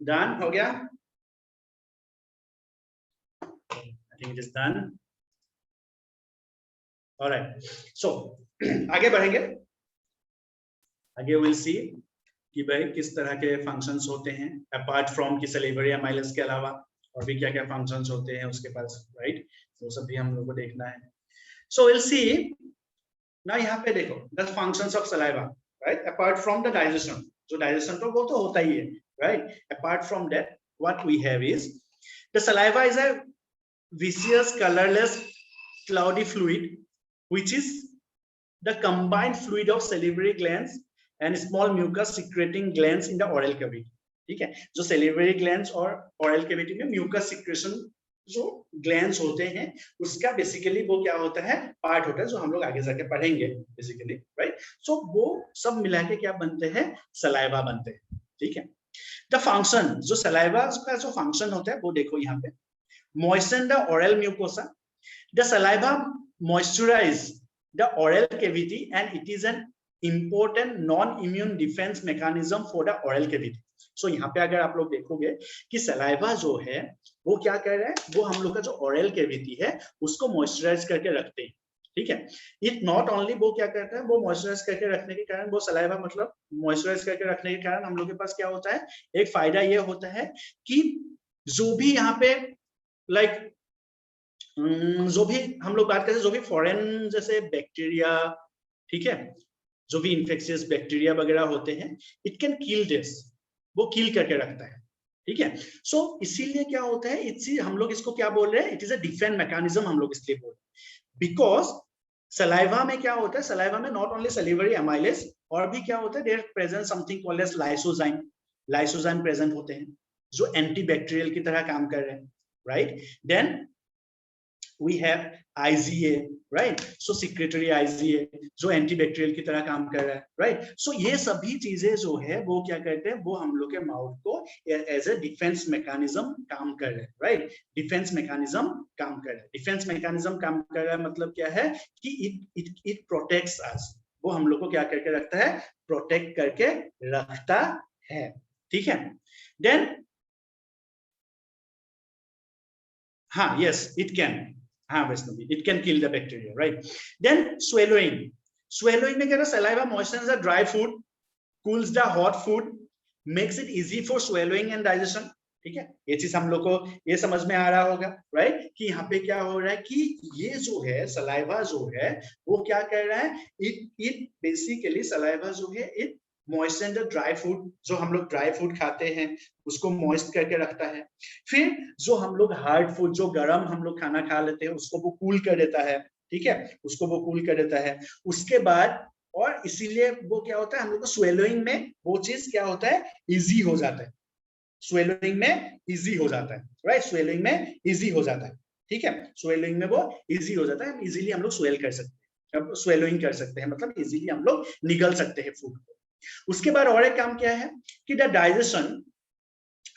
डन हो गया, I think it is done. All right, so आगे बढ़ेंगे, आगे we'll see कि भाई किस तरह के फंक्शंस होते हैं अपार्ट फ्रॉम की सेलिवरी एमाइलेज के अलावा और भी क्या क्या फंक्शंस होते हैं उसके पास, राइट, वो सब भी हम लोग को देखना है। सो we'll see ना, यहाँ पे देखो the functions of saliva, right, apart from the digestion, जो डाइजेशन तो वो तो होता ही है, right, apart from that what we have is the saliva is a viscous colorless cloudy fluid which is the combined fluid of salivary glands and small mucus secreting glands in the oral cavity. ठीक है, जो salivary glands और oral cavity में mucus secretion जो glands होते हैं उसका basically वो क्या होता है, part होता है, जो हम लोग आगे जाके पढ़ेंगे basically, right? So वो सब मिला के क्या बनते हैं, saliva बनते हैं. ठीक है, the function, जो saliva का जो function होता है वो देखो यहाँ पे, moisten the oral mucosa. The saliva moisturize the oral cavity and it is an important non-immune defense mechanism for the oral cavity. So यहाँ पे अगर आप लोग देखोगे कि सलाइवा जो है वो क्या कर रहा है, वो हम लोग का जो ओरल कैविटी है उसको मॉइस्चराइज करके रखते हैं. ठीक है, इट नॉट ओनली वो क्या करता है, वो मॉइस्चराइज करके रखने के कारण, वो सलाइवा मतलब मॉइस्चराइज करके रखने के कारण हम लोग के पास क्या होता है, एक फायदा ये होता है कि जो भी यहाँ पे लाइक जो भी हम लोग बात करते हैं, जो भी फॉरेन जैसे बैक्टीरिया, ठीक है, जो भी इन्फेक्शियस बैक्टीरिया वगैरह होते हैं, इट कैन किल दिस, वो किल करके रखता है. ठीक है, सो इसीलिए क्या होता है, इसी हम लोग इसको क्या बोल रहे हैं, it is a defence mechanism हम लोग इसलिए बोल रहे हैं, बिकॉज सलाइवा में क्या होता है, सलाइवा में नॉट ओनली सलिवरी एमाइलेज और भी क्या होता है, there present something called as lysozyme. Lysozyme present होते हैं जो एंटीबैक्टीरियल की तरह काम कर रहे हैं, right. Then we have IgA, right? So secretory IgA जो एंटीबैक्टीरियल की तरह काम कर रहा है, right? So ये सभी चीजें जो है वो क्या करते हैं, वो हम लोग के माउथ को एज ए डिफेंस मैकेनिज्म काम कर रहे हैं, राइट. डिफेंस मैकेनिज्म काम कर रहा है. डिफेंस मैकेनिज्म काम कर रहा है मतलब क्या है कि इट प्रोटेक्ट्स अस, वो हम लोग को क्या करके रखता है, प्रोटेक्ट करके रखता है. ठीक है, देन हाँ, yes, it can. हाँ Vaishnavi, it can kill the bacteria, right? Then swallowing. Swallowing में क्या है, saliva moistens the dry food, cools the hot food, makes it easy for swallowing and digestion. ठीक है, ये चीज हम लोग को ये समझ में आ रहा होगा, राइट, कि यहाँ पे क्या हो रहा है कि ये जो है सलाइवा जो है वो क्या कर रहा है, इट बेसिकली सलाइवा जो है it moisture the dry food, जो हम लोग ड्राई फूड खाते हैं उसको मॉइस्ट करके रखता है. फिर जो हम लोग हार्ड फूड, जो गर्म हम लोग खाना खा लेते हैं उसको वो कूल कर देता है. ठीक है, उसको वो कूल कर देता है. उसके बाद और इसीलिए वो क्या होता है, हम लोग को स्वेलोइंग में वो चीज क्या होता है, इजी हो जाता है. स्वेलोइंग में इजी हो जाता है, राइट. स्वेलोइंग में इजी हो जाता है. ठीक है, स्वेलोइंग में वो इजी हो जाता है, इजीली हम लोग स्वेल कर सकते हैं, स्वेलोइंग कर सकते हैं, मतलब इजीली हम लोग निगल सकते हैं फूड को. उसके बाद और एक काम क्या है कि the digestion,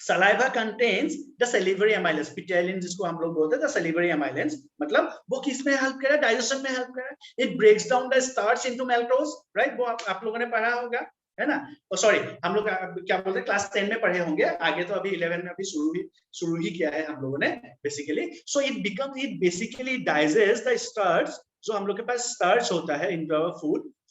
saliva contains the salivary amylase, ptyalin जिसको हम लोग बोलते हैं, द सलिवरी एमाइलेज, मतलब वो किस में हेल्प कर रहा है, डाइजेशन में हेल्प कर रहा है. It breaks down the starch into maltose, right. वो आप लोगों ने पढ़ा होगा, है ना. सॉरी, हम लोग क्या बोलते हैं, क्लास 10 में पढ़े होंगे, आगे तो अभी 11 में अभी शुरू ही किया है हम लोगों ने basically. So it basically digest the starch, जो हम लोग के पास स्टार्च होता है इन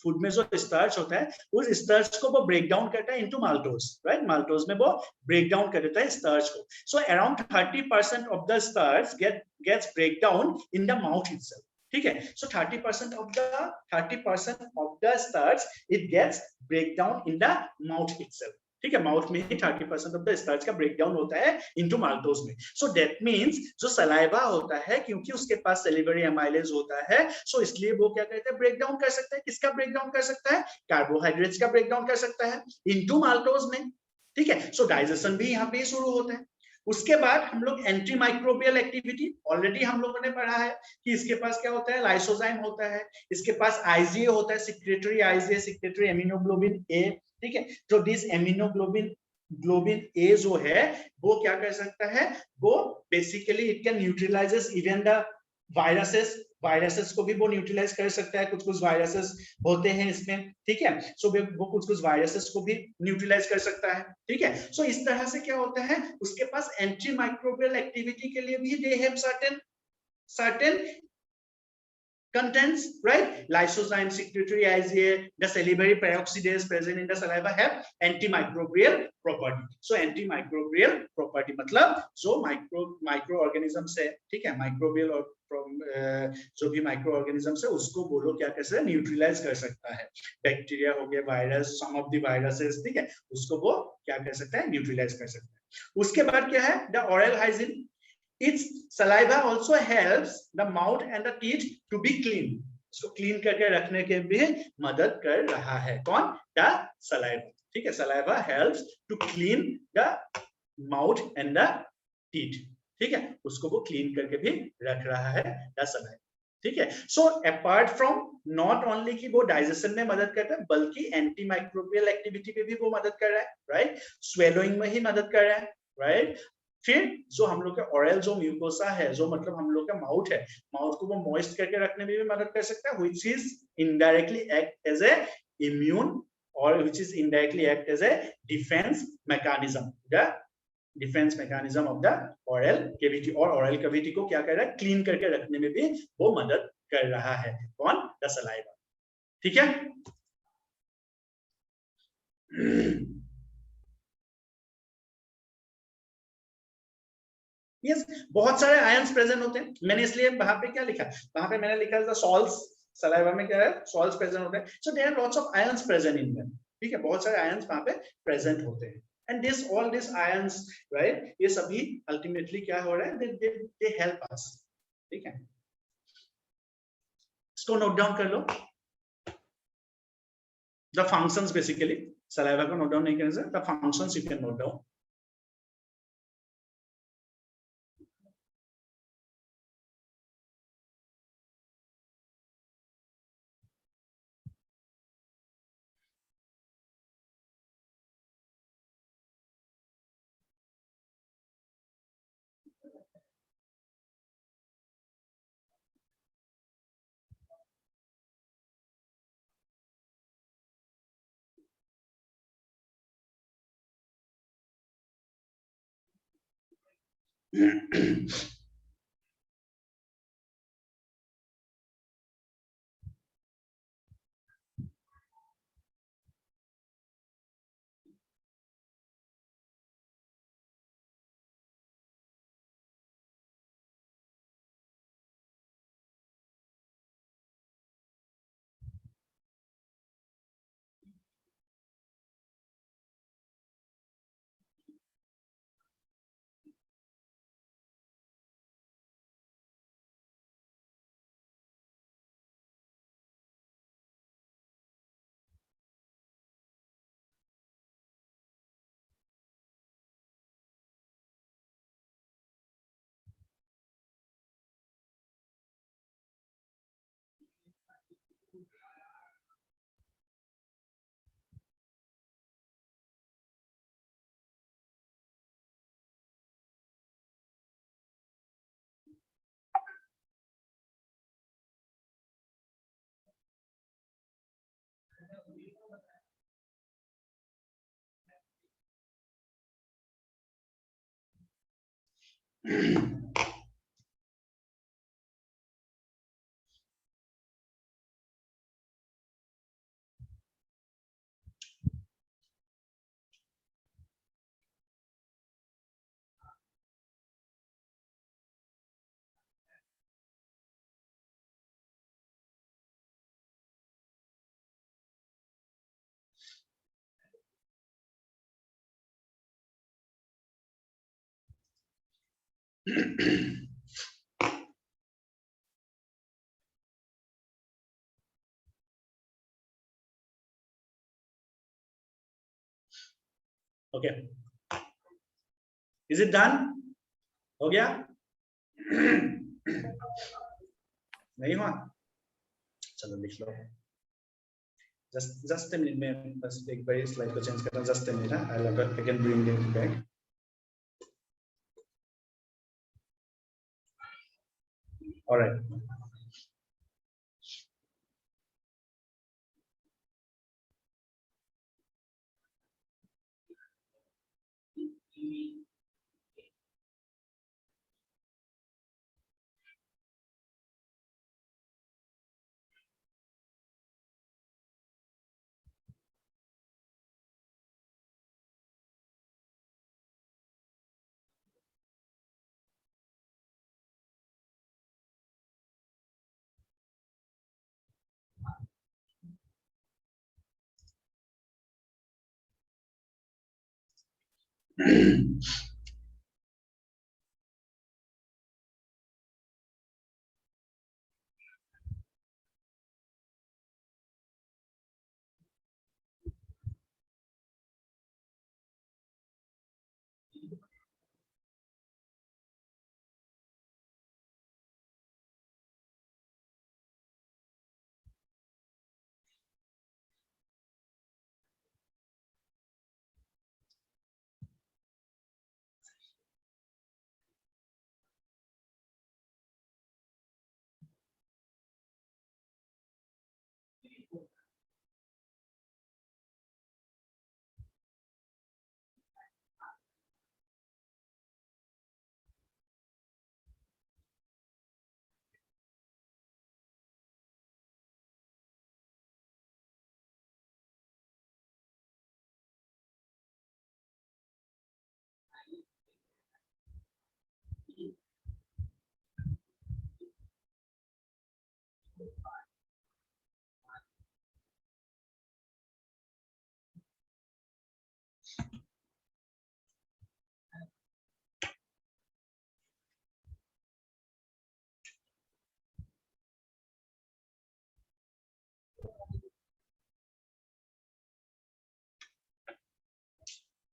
फूड में जो स्टार्च होता है उस स्टार्च को वो ब्रेक डाउन करता है इनटू माल्टोज, राइट. माल्टोज में वो ब्रेक डाउन कर देता है स्टार्च को. So around 30% of the starch gets break down in the mouth itself. ठीक है, so 30% of the starch it gets break down in the mouth itself. ठीक है, माउथ में ही 30% ऑफ द स्टार्च का ब्रेकडाउन होता है इनटू माल्टोज में. सो दैट मींस जो सलाइवा होता है, क्योंकि उसके पास सलिवरी एमाइलेज होता है, सो इसलिए वो क्या करता है, ब्रेकडाउन कर सकता है. किसका ब्रेकडाउन कर सकता है, कार्बोहाइड्रेट्स का ब्रेकडाउन कर सकता है इनटू माल्टोज में. ठीक है, सो डाइजेशन भी यहाँ पे शुरू होता है. उसके बाद हम लोग एंटी माइक्रोबियल एक्टिविटी, ऑलरेडी हम लोगों ने पढ़ा है कि इसके पास क्या होता है, लाइसोजाइम होता है, इसके पास आईजीए होता है, सिक्रेटरी आईजीए, सिक्रेटरी एमिनोग्लोबिन ए. ठीक है, तो दिस एमिनोग्लोबिन ए जो है वो क्या कर सकता है, वो basically it can neutralises even the viruses को भी वो न्यूट्रलाइज कर सकता है. कुछ वायरसेस होते हैं इसमें, ठीक है, सो वो कुछ वायरसेस को भी न्यूट्रलाइज कर सकता है. ठीक है, सो इस तरह से क्या होता है, उसके पास एंटी माइक्रोबियल एक्टिविटी के लिए भी they have certain contents, right. Lysozyme, secretory IgA, the salivary peroxidase present in the saliva have antimicrobial property. So antimicrobial property मतलब जो माइक्रो ऑर्गेनिजम्स है, ठीक है, माइक्रोबियल और जो भी माइक्रो ऑर्गेनिजम्स है उसको बोलो क्या कर सकता है, न्यूट्रलाइज कर सकता है. बैक्टीरिया हो गया, virus, some of the viruses, ठीक है, उसको वो क्या कर सकता है, न्यूट्रलाइज कर सकता है. उसके बाद क्या है, the oral hygiene. its saliva also helps the mouth and the teeth to be clean. इसको क्लीन करके रखने के भी मदद कर रहा है कौन? The saliva. ठीक है, saliva helps to clean the mouth and the teeth. ठीक है, उसको वो क्लीन करके भी रख रहा है द सलाइवा. ठीक है, so apart from not only कि वो डाइजेशन में मदद करता है, बल्कि एंटी माइक्रोबियल एक्टिविटी पे भी वो मदद कर रहा है, राइट. स्वेलोइंग में ही मदद कर रहा है, राइट. फिर जो हम लोग का ओरल जो म्यूकोसा है, जो मतलब हम लोग का माउथ है, माउथ को वो मॉइस्ट करके रखने में भी मदद कर सकता है, which is indirectly act as a immune और which is indirectly act as a defence mechanism, the defence mechanism of the oral cavity. और ओरल कैविटी को क्या कर रहा है? क्लीन करके रखने में भी वो मदद कर रहा है कौन? The saliva. ठीक है. यस, बहुत सारे आयंस प्रेजेंट होते हैं. मैंने इसलिए वहां पे क्या लिखा, वहां पे मैंने लिखा द सॉल्ट्स. सलाइवा में क्या है? सॉल्ट्स प्रेजेंट होते हैं. So there are lots of ions present in them. ठीक है, बहुत सारे आयंस वहां पे प्रेजेंट होते हैं. And this all this ions, right, ये सभी अल्टीमेटली क्या हो रहा है? दे हेल्प अस. ठीक है, इसको नोट डाउन कर लो. द फंक्शंस बेसिकली, सलाइवा को नोट डाउन नहीं करने से, the functions you can note down. Okay, is it done? हो गया? नहीं हुआ? चलो लिख लो. जस्ट a minute, मैं बस एक बार स्लाइड को चेंज करता हूं. Just a minute. I'll have to again bring it back. All right.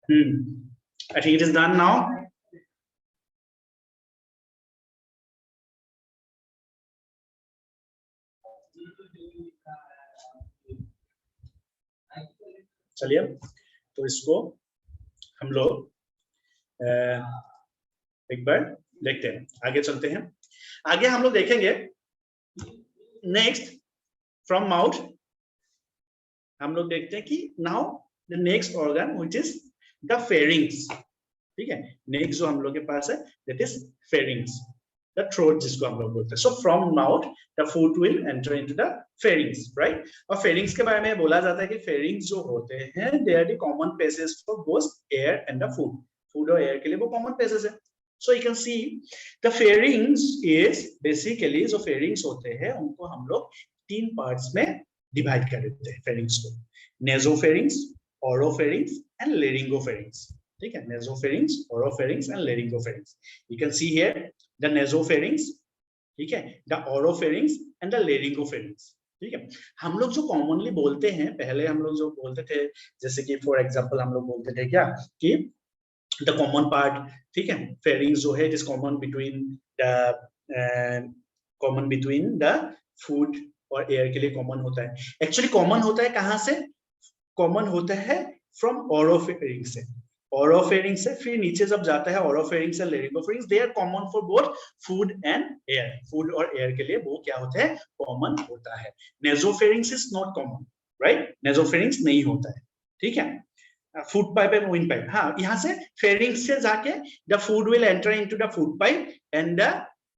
I think it is done now. चलिए, तो इसको हम लोग एक बार देखते हैं, आगे चलते हैं। आगे हम लोग देखेंगे नेक्स्ट फ्रॉम माउथ हम लोग देखते हैं कि now the next organ which is the pharynx. ठीक है, नेक्स्ट जो हम लोग के पास है that is pharynx, the throat जिसको हम लोग बोलते हैं। So from mouth the food will enter into the pharynx, right. और फेरिंग्स के बारे में बोला जाता है कि फेरिंग्स जो होते हैं they are the common passage for both air and the food. Food और एयर के लिए वो कॉमन पैसेज है। So you can see the pharynx is basically, जो फेरिंग्स होते हैं उनको हम लोग 3 पार्ट्स में डिवाइड कर देते हैं फेरिंग्स को, नेसोफेरिंग्स, ओरोफेरिंग्स एंड लेरिंगोफेरिंग्स। ठीक है, नेसोफेरिंग्स, oropharynx and laryngopharynx. You can see here the नेसोफेरिंग्स, ठीक है, the oropharynx and the laryngopharynx. ठीक है, हम लोग जो कॉमनली बोलते हैं, पहले हम लोग जो बोलते थे, जैसे कि फॉर एग्जांपल हम लोग बोलते थे क्या कि द कॉमन पार्ट, ठीक है, फेरिंग्स जो है it is common between the food और एयर के लिए कॉमन होता है। एक्चुअली कॉमन होता है कहां से? कॉमन होता है फ्रॉम ओरोफेरिंग से। ओरोफेरिंग से फिर नीचे जब जाता है ओरोफेरिंग से laryngopharynx, they are common for both food and air. Food और एयर के लिए वो क्या होता है? कॉमन होता है। Nasopharynx is not common, right, nasopharynx नहीं होता है। ठीक है, food pipe and wind pipe, हाँ, यहाँ से फेरिंग्स से जाके the food will enter into the food pipe and the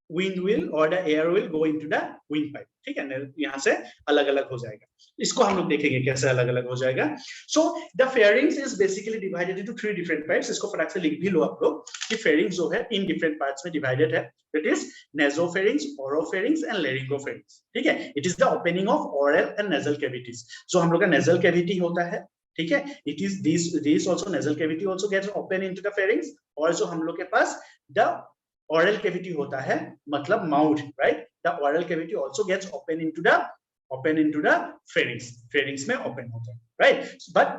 wind will or the air will go into the wind pipe। ठीक है, यहाँ से अलग अलग हो जाएगा। इसको हम लोग देखेंगे कैसे अलग अलग हो जाएगा। So the pharynx is basically divided into 3 different parts. इसको फटाक से लिख भी लो आप लोग कि फेरिंग्स जो है 3 डिफरेंट पार्ट्स में डिवाइडेड है, that is नेसोफेरिंग्स, oropharynx and laryngopharynx. ठीक है, it is the opening of oral and nasal cavities. जो हम लोग का नेजल कैविटी होता है, ठीक है, it is this also nasal cavity also gets open into the pharynx. और जो हम लोग के पास द oral cavity होता है, मतलब mouth, right, the oral cavity also gets open into the pharynx। pharynx में open होता है, right, but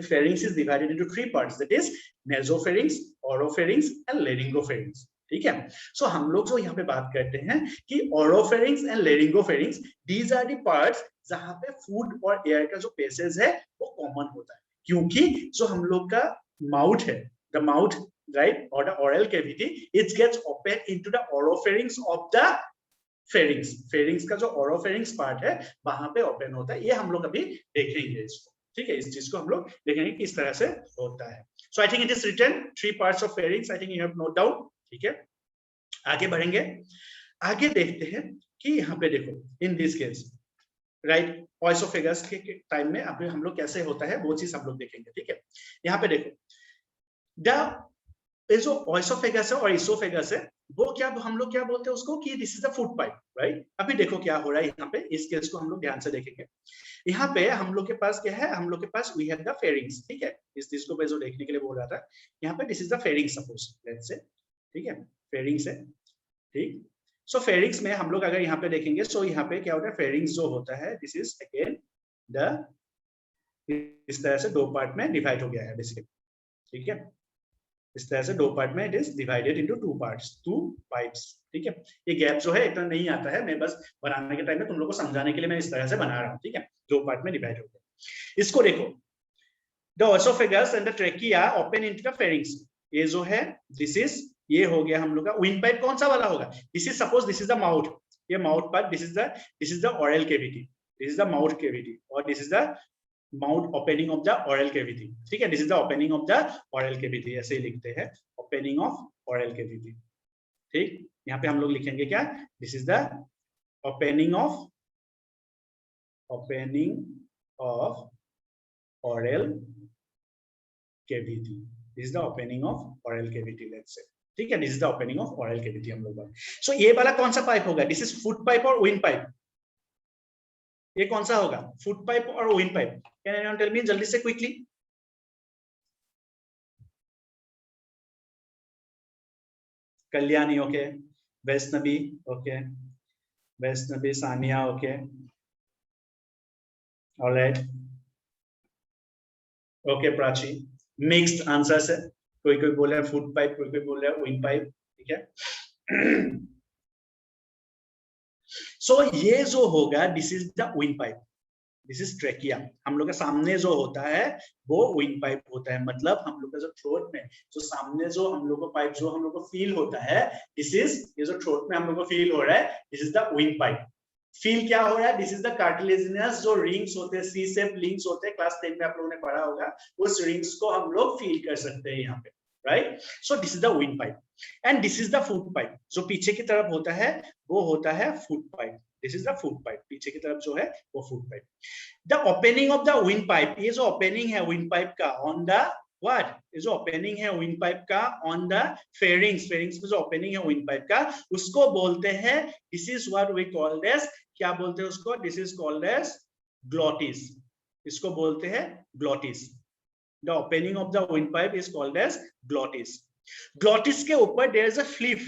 pharynx is divided into 3 parts, that is nasopharynx, oropharynx and laryngopharynx। ठीक है, सो हम लोग जो यहाँ पे बात करते हैं कि oropharynx and laryngopharynx, these are the parts जहाँ पे फूड और एयर का जो पैसेज है वो कॉमन होता है, क्योंकि जो हम लोग का माउथ है, the mouth, right, or the oral cavity, it gets open into the oropharynx of the pharynx। pharynx का जो oropharynx part है वहां पे ओपन होता है। ये हम लोग अभी देखेंगे इसको। ठीक है, इस चीज को हम लोग देखेंगे किस तरह से होता है। So I think it is written 3 parts of pharynx, I think you have note down. ठीक है, आगे बढ़ेंगे, आगे देखते हैं कि यहाँ पे देखो इन दिस केस, राइट, ओएसोफेगस के टाइम में अभी हम लोग कैसे होता है वो चीज हम लोग देखेंगे। ठीक है, यहाँ पे देखो द जो ओएसोफेगस है और इसोफेगस है, वो क्या हम लोग क्या बोलते हैं उसको कि this is the food pipe, right. अभी देखो क्या हो रहा है यहाँ पे, इस केस को हम लोग ध्यान से देखेंगे। यहाँ पे हम लोग के पास क्या है, हम लोग के पास वी हैव द फेरिंग्स। ठीक है, इस चीज को मैं जो देखने के लिए बोल रहा था, यहाँ पे this is the pharynx suppose, let's say, ठीक है, फेरिंग्स है। ठीक, सो फेरिंग्स में हम लोग अगर यहाँ पे देखेंगे, सो यहाँ पे क्या होता है, फेरिंग्स जो होता है दिस इज अगेन द, इस तरह से 2 पार्ट में डिवाइड हो गया है बेसिकली। ठीक है, इस तरह से 2 पार्ट में it is divided into 2 parts, 2 pipes. ठीक है, ये गैप जो है इतना नहीं आता है, मैं बस बनाने के टाइम में तुम लोग को समझाने के लिए मैं इस तरह से बना रहा हूँ। ठीक है, 2 पार्ट में डिवाइड हो गया। इसको देखो, the ओएसोफेगस and the trachea open into the pharynx. ये जो है दिस इज, ये हो गया हम लोग का विंड पाइप। कौन सा वाला होगा? This is suppose this is the mouth, ये mouth part, this is the oral cavity, this is the mouth cavity, और this is the mouth opening of the oral cavity. ठीक है, this is the opening of the oral cavity, ऐसे ही लिखते हैं, opening of oral cavity. ठीक, यहाँ पे हम लोग लिखेंगे क्या, this is the opening of oral cavity, this is the opening of oral cavity, let's say. ठीक है, this is the opening of oral cavity हम लोग। सो ये वाला कौन सा पाइप होगा? दिस इज फूड पाइप और विंड पाइप। ये कौन सा होगा? फूड पाइप और wind pipe? Can anyone tell me जल्दी से quickly? Kalyani okay, Vaishnavi okay, Vaishnavi, Sania okay, alright, okay, Prachi mixed answers है, कोई कोई बोल रहा है फूड पाइप, कोई कोई बोल रहा है विंड पाइप, ठीक है। सो ये जो होगा this is the wind pipe, this is trachea. हम लोग के सामने जो होता है वो विंड पाइप होता है, मतलब हम लोग का जो थ्रोट में जो सामने जो हम लोग को पाइप जो हम लोग को फील होता है, दिस इज ये जो थ्रोट में हम लोग को फील हो रहा है, this is the wind pipe. Feel क्या हो रहा है, दिस इज द कार्टिलेजिनस जो रिंग्स होते हैं, सी शेप रिंग्स होते हैं, क्लास 10 में आप लोगों ने पढ़ा होगा, उस रिंग्स को हम लोग फील कर सकते हैं यहाँ पे, right. So this is the wind pipe and this is the food pipe. जो पीछे की तरफ होता है वो होता है food pipe, this is the food pipe, पीछे की तरफ जो है वो food pipe. The opening of the wind pipe, ये जो ओपनिंग है विंड पाइप का ऑन द व्हाट, ये जो ओपनिंग है विंड पाइप का ऑन द फेरिंग्स, फेरिंग्स में जो ओपनिंग है विंड पाइप का, उसको बोलते हैं, this is what we called as, क्या बोलते हैं उसको, this is called as glottis, इसको बोलते हैं glottis. The opening of the wind pipe is called as glottis. Glottis के ऊपर देयर इज अ फ्लिप,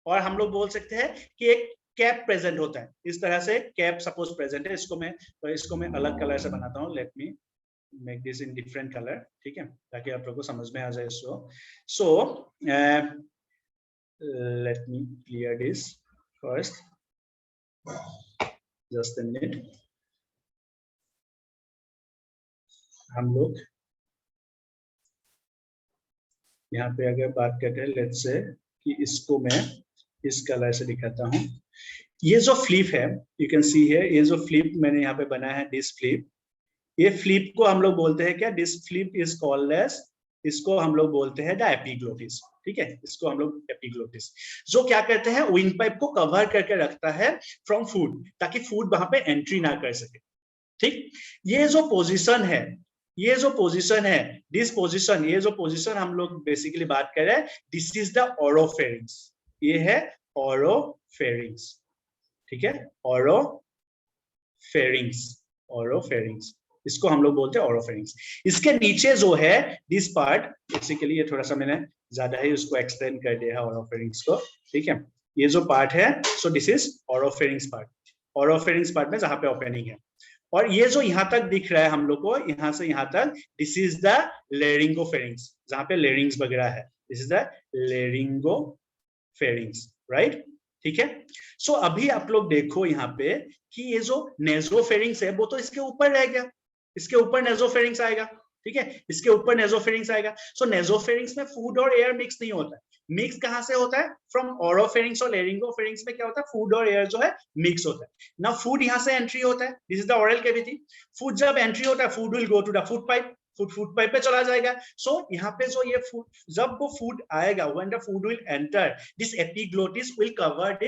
और हम लोग बोल सकते हैं कि एक कैप प्रेजेंट होता है, इस तरह से कैप सपोज प्रेजेंट है, इसको मैं अलग कलर से बनाता हूँ, let me make this in different colour, ठीक है, ताकि आप लोगों को समझ में आ जाए इसको। So let me clear this first, just a minute. हम लोग यहाँ पे अगर बात करते हैं, लेट्स से कि इसको मैं इस कलर से दिखाता हूँ। ये जो फ्लिप है, यू कैन सी हियर, ये जो फ्लिप मैंने यहाँ पे बनाया है, दिस फ्लिप, ये फ्लिप को हम लोग बोलते हैं क्या, this flip is called as, इसको हम लोग बोलते हैं द एपिग्लोटिस, ठीक है, इसको हम लोग एपिग्लोटिस, जो क्या करते हैं विंड पाइप को कवर करके रखता है फ्रॉम फूड, ताकि फूड वहां पे एंट्री ना कर सके, ठीक। ये जो पोजीशन है, ये जो पोजीशन है, दिस पोजीशन, ये जो पोजीशन हम लोग बेसिकली बात कर रहे हैं, दिस इज द ओरोफेरिंग्स, ये है ओरोफेरिंग्स, ठीक है, ओरोफेरिंग्स, ओरोफेरिंग्स, इसको हम लोग बोलते हैं ओरोफेरिंग्स। इसके नीचे जो है दिस पार्ट, बेसिकली ये थोड़ा सा मैंने ज्यादा ही उसको एक्सटेंड कर दिया है ओरोफेरिंग्स को, ठीक है, ये जो पार्ट है, so this is oropharynx part, oropharynx part में जहां पे ओपनिंग है, और ये जो यहाँ तक दिख रहा है हम लोग को, यहाँ से यहाँ तक, दिस इज द लेरिंगोफेरिंग्स, जहां पे लेरिंग्स वगैरह है, this is the laryngopharynx, right, ठीक है। सो अभी आप लोग देखो यहाँ पे कि ये जो नेजोफेरिंग्स है वो तो इसके ऊपर रह गया, इसके ऊपर नेजोफेरिंग्स आएगा, ठीक है, इसके ऊपर नेजोफेरिंग्स आएगा। सो नेजोफेरिंग्स में फूड और एयर मिक्स नहीं होता है, मिक्स कहां से होता है, फ्रॉम ओरोफेरिंग्स और लेरिंगोफेरिंग्स में क्या होता है, फूड और एयर जो है मिक्स होता है ना। फूड यहां से एंट्री होता है, this is the oral cavity, food जब एंट्री होता है, food will go to the food pipe, food pipe पे चला जाएगा। सो यहाँ पे जो ये फूड, जब वो फूड आएगा, when the food will enter, this epiglottis will cover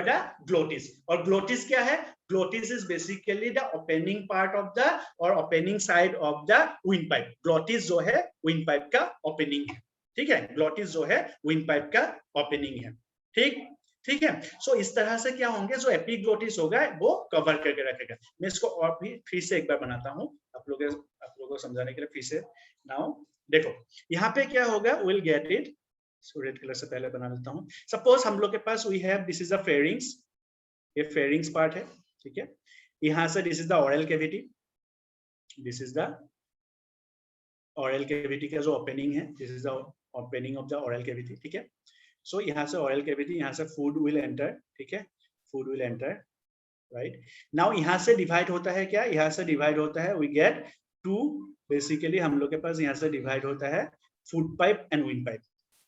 the glottis, और ग्लोटिस क्या है, glottis is basically the opening part of the, और opening side of the wind pipe. Glottis जो है विंड पाइप का ओपनिंग है, ठीक है, ग्लोटिस जो है विंड पाइप का ओपनिंग है, ठीक है। सो इस तरह से क्या होंगे, जो एपिग्लोटिस होगा वो कवर करके रखेगा। मैं इसको और भी फिर से एक बार बनाता हूँ आप लोगों को समझाने के लिए, फिर से। नाउ देखो यहाँ पे क्या होगा, will get it, red colour से पहले बना लेता हूँ। सपोज हम लोग के पास we have, this is the pharynx, ये फेरिंग्स पार्ट है, ठीक है, यहाँ से this is the oral cavity, this is the oral cavity का जो ओपनिंग है, this is the opening of the oral cavity, ठीक है। सो यहाँ से ओरल कैविटी, यहाँ से फूड विल एंटर, ठीक है, food will enter, right. Now यहाँ से डिवाइड होता है क्या, यहाँ से डिवाइड होता है, वी गेट टू, बेसिकली हम लोग के पास यहाँ से डिवाइड होता है food pipe and wind pipe,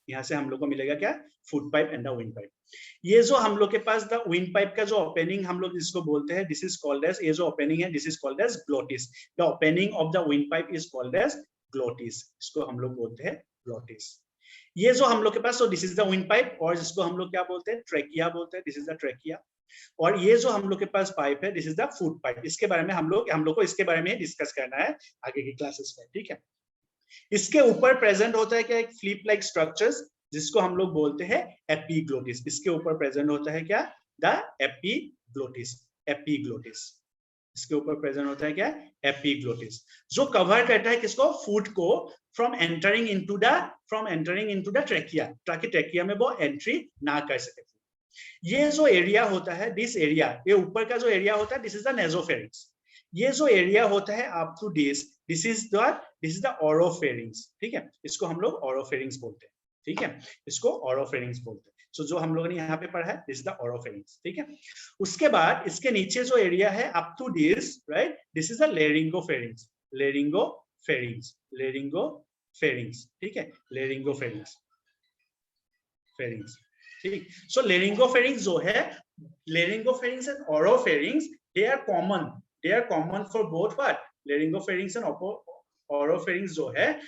यहाँ से हम लोग को मिलेगा क्या, food pipe and the wind pipe. ये जो हम लोग के पास द विंड पाइप का जो ओपनिंग हम लोग इसको बोलते हैं, दिस इज कॉल्ड एज, ये जो ओपनिंग है this is called as glottis, the opening of the wind pipe is called as glottis, इसको हम लोग बोलते हैं ग्लोटिस। ये जो हम लोग के पास, so this is the wind pipe, और जिसको हम लोग क्या बोलते हैं, ट्रेकिया बोलते हैं, दिस इज द ट्रेकिया। और ये जो हम लोग के पास पाइप है, this is the food pipe. इसके बारे में हम लोग को इसके बारे में डिस्कस करना है आगे की क्लासेस में, ठीक है। इसके ऊपर प्रेजेंट होता है क्या, एक फ्लिप लाइक स्ट्रक्चर्स, जिसको हम लोग बोलते हैं एपिग्लोटिस। इसके ऊपर प्रेजेंट होता है क्या, द एपिग्लोटिस, एपिग्लोटिस, इसके ऊपर प्रेजेंट होता है क्या, एपिग्लोटिस, जो कवर करता है किसको, फूड को, from entering into the trachea, ताकि ट्रेकिया में वो एंट्री ना कर सके। ये जो एरिया होता है, दिस एरिया, ये ऊपर का जो एरिया होता है, दिस इज द नेजोफेरिंग्स। ये जो एरिया होता है up to this, this is the oropharynx, ठीक है, इसको हम लोग ओरोफेरिंग्स बोलते हैं, ठीक है, इसको ओरोफेरिंग्स बोलते हैं। सो जो हम लोगों ने यहाँ पे पढ़ा है दिस इज द ओरोफेरिंग्स, ठीक है। उसके बाद इसके नीचे जो एरिया है up to this, right, this is the laryngopharynx, laryngopharynx, laryngopharynx, ठीक है, लेरिंगोफेरिंग्स, फेरिंग्स, ठीक। सो लेरिंगोफेरिंग्स जो है, laryngopharynx and oropharynx they are common for both what, laryngopharynx and oropharynx जो है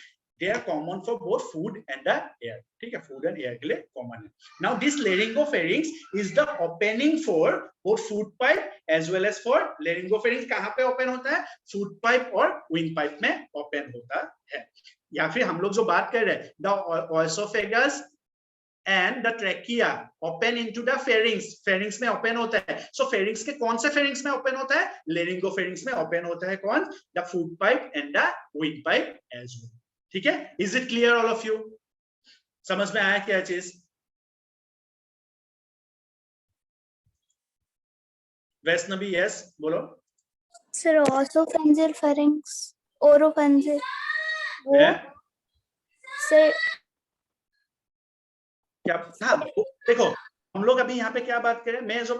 they are common for both food and the air, ठीक है, food and air के लिए common है। Now this laryngopharynx is the opening for both food pipe as well as for laryngopharynx कहाँ पे open होता है, food pipe और windpipe में open होता है। या फिर हम लोग जो बात कर रहे हैं the oesophagus and the trachea open into the pharynx, pharynx में open होता है। So pharynx के कौन से pharynx में open होता है, laryngopharynx में open होता है कौन, the food pipe and the windpipe as well, ठीक है। Is it clear all of you, समझ में आया क्या चीज? वैष्णवी यस बोलो। सर ओसोफेंजियल फेरिंक्स, ओरोफेंजियल वो सर क्या, हाँ देखो हम लोग अभी यहाँ पे क्या बात करें, मैं जो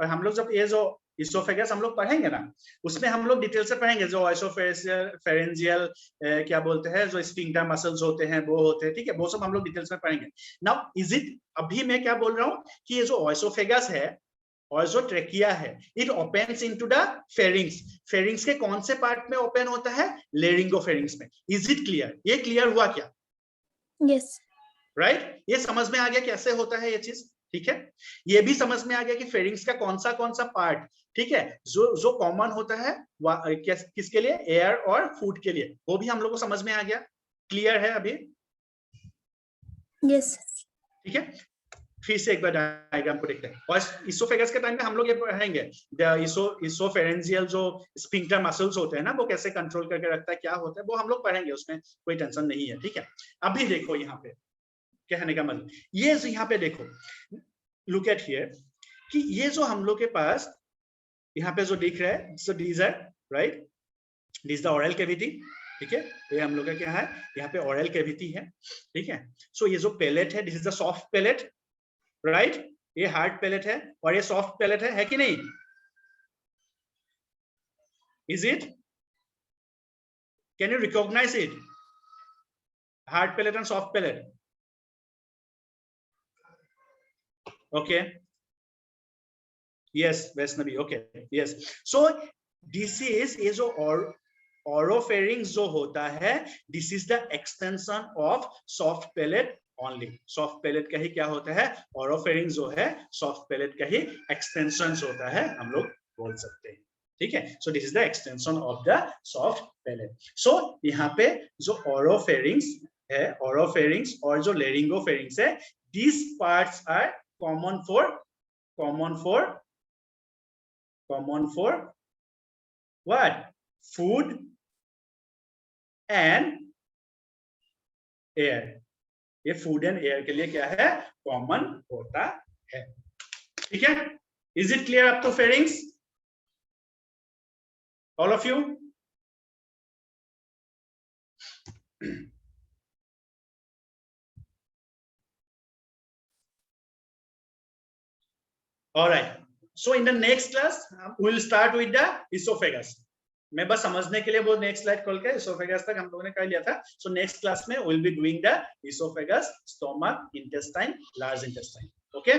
हम लोग जब ये जो इसोफेगस हम लोग पढ़ेंगे ना, उसमें हम लोग डिटेल से पढ़ेंगे जो फेरेंजियल क्या बोलते हैं, जो स्फिंक्टर मसल्स होते हैं वो होते हैं, ठीक है, वो सब हम लोग डिटेल्स में पढ़ेंगे। नाउ इज इट, अभी मैं क्या बोल रहा हूँ कि ये जो ओएसोफेगस है और जो ट्रेकिया है, it opens into the pharynx, pharynx के कौन से पार्ट में ओपन होता है, लेरिंगोफेरिंग्स में। इज इट क्लियर, ये क्लियर हुआ क्या? यस राइट, ये समझ में आ गया कैसे होता है ये चीज, ठीक है। ये भी समझ में आ गया कि फेरिंग्स का कौन सा पार्ट, ठीक है, जो कॉमन होता है किसके लिए, एयर और फूड के लिए, वो भी हम लोग को समझ में आ गया, क्लियर है अभी? यस ठीक है, फिर से एक बार डायग्राम को देखते हैं। और इसोफेगस के टाइम में हम लोग ये पढ़ेंगे इसोफेरेंजियल जो स्फिंक्टर मसल्स होते हैं ना, वो कैसे कंट्रोल करके रखता है, क्या होता है, वो हम लोग पढ़ेंगे, उसमें कोई टेंशन नहीं है, ठीक है। अभी देखो यहाँ पे कहने का मतलब, ये यहाँ पे देखो, लुक एट हियर, कि ये जो हम लोग के पास यहाँ पे जो दिख रहा है, so these are right, this the oral cavity, ठीक है, ये हम लोग का क्या है, यहाँ पे ओरल कैविटी है, ठीक है। सो ये जो पैलेट है, this is the soft palate, right, ये हार्ड पैलेट है और ये सॉफ्ट पैलेट है कि नहीं? Is it, can you recognize it, hard palate and soft palate? Okay, yes Vaishnavi, okay, yes. So this is जो oropharynx जो होता है, this is the extension of soft palate only, soft palate का ही क्या होता है, oropharynx जो है soft palate का ही extensions होता है, हम लोग बोल सकते हैं, ठीक है। So this is the extension of the soft palate. So यहाँ पे जो oropharynx है, oropharynx और जो laryngopharynx है, these parts are common for what, food and air, ये फूड एंड एयर के लिए क्या है, कॉमन होता है, ठीक है। Is it clear up to pharynx, all of you? All right. So in the next class, we will start with the esophagus. मैं बस समझने के लिए वो नेक्स्ट स्लाइड खोल के esophagus तक हम लोगों ने कर लिया था. So next class में we will be doing the esophagus, stomach, intestine, large intestine. Okay?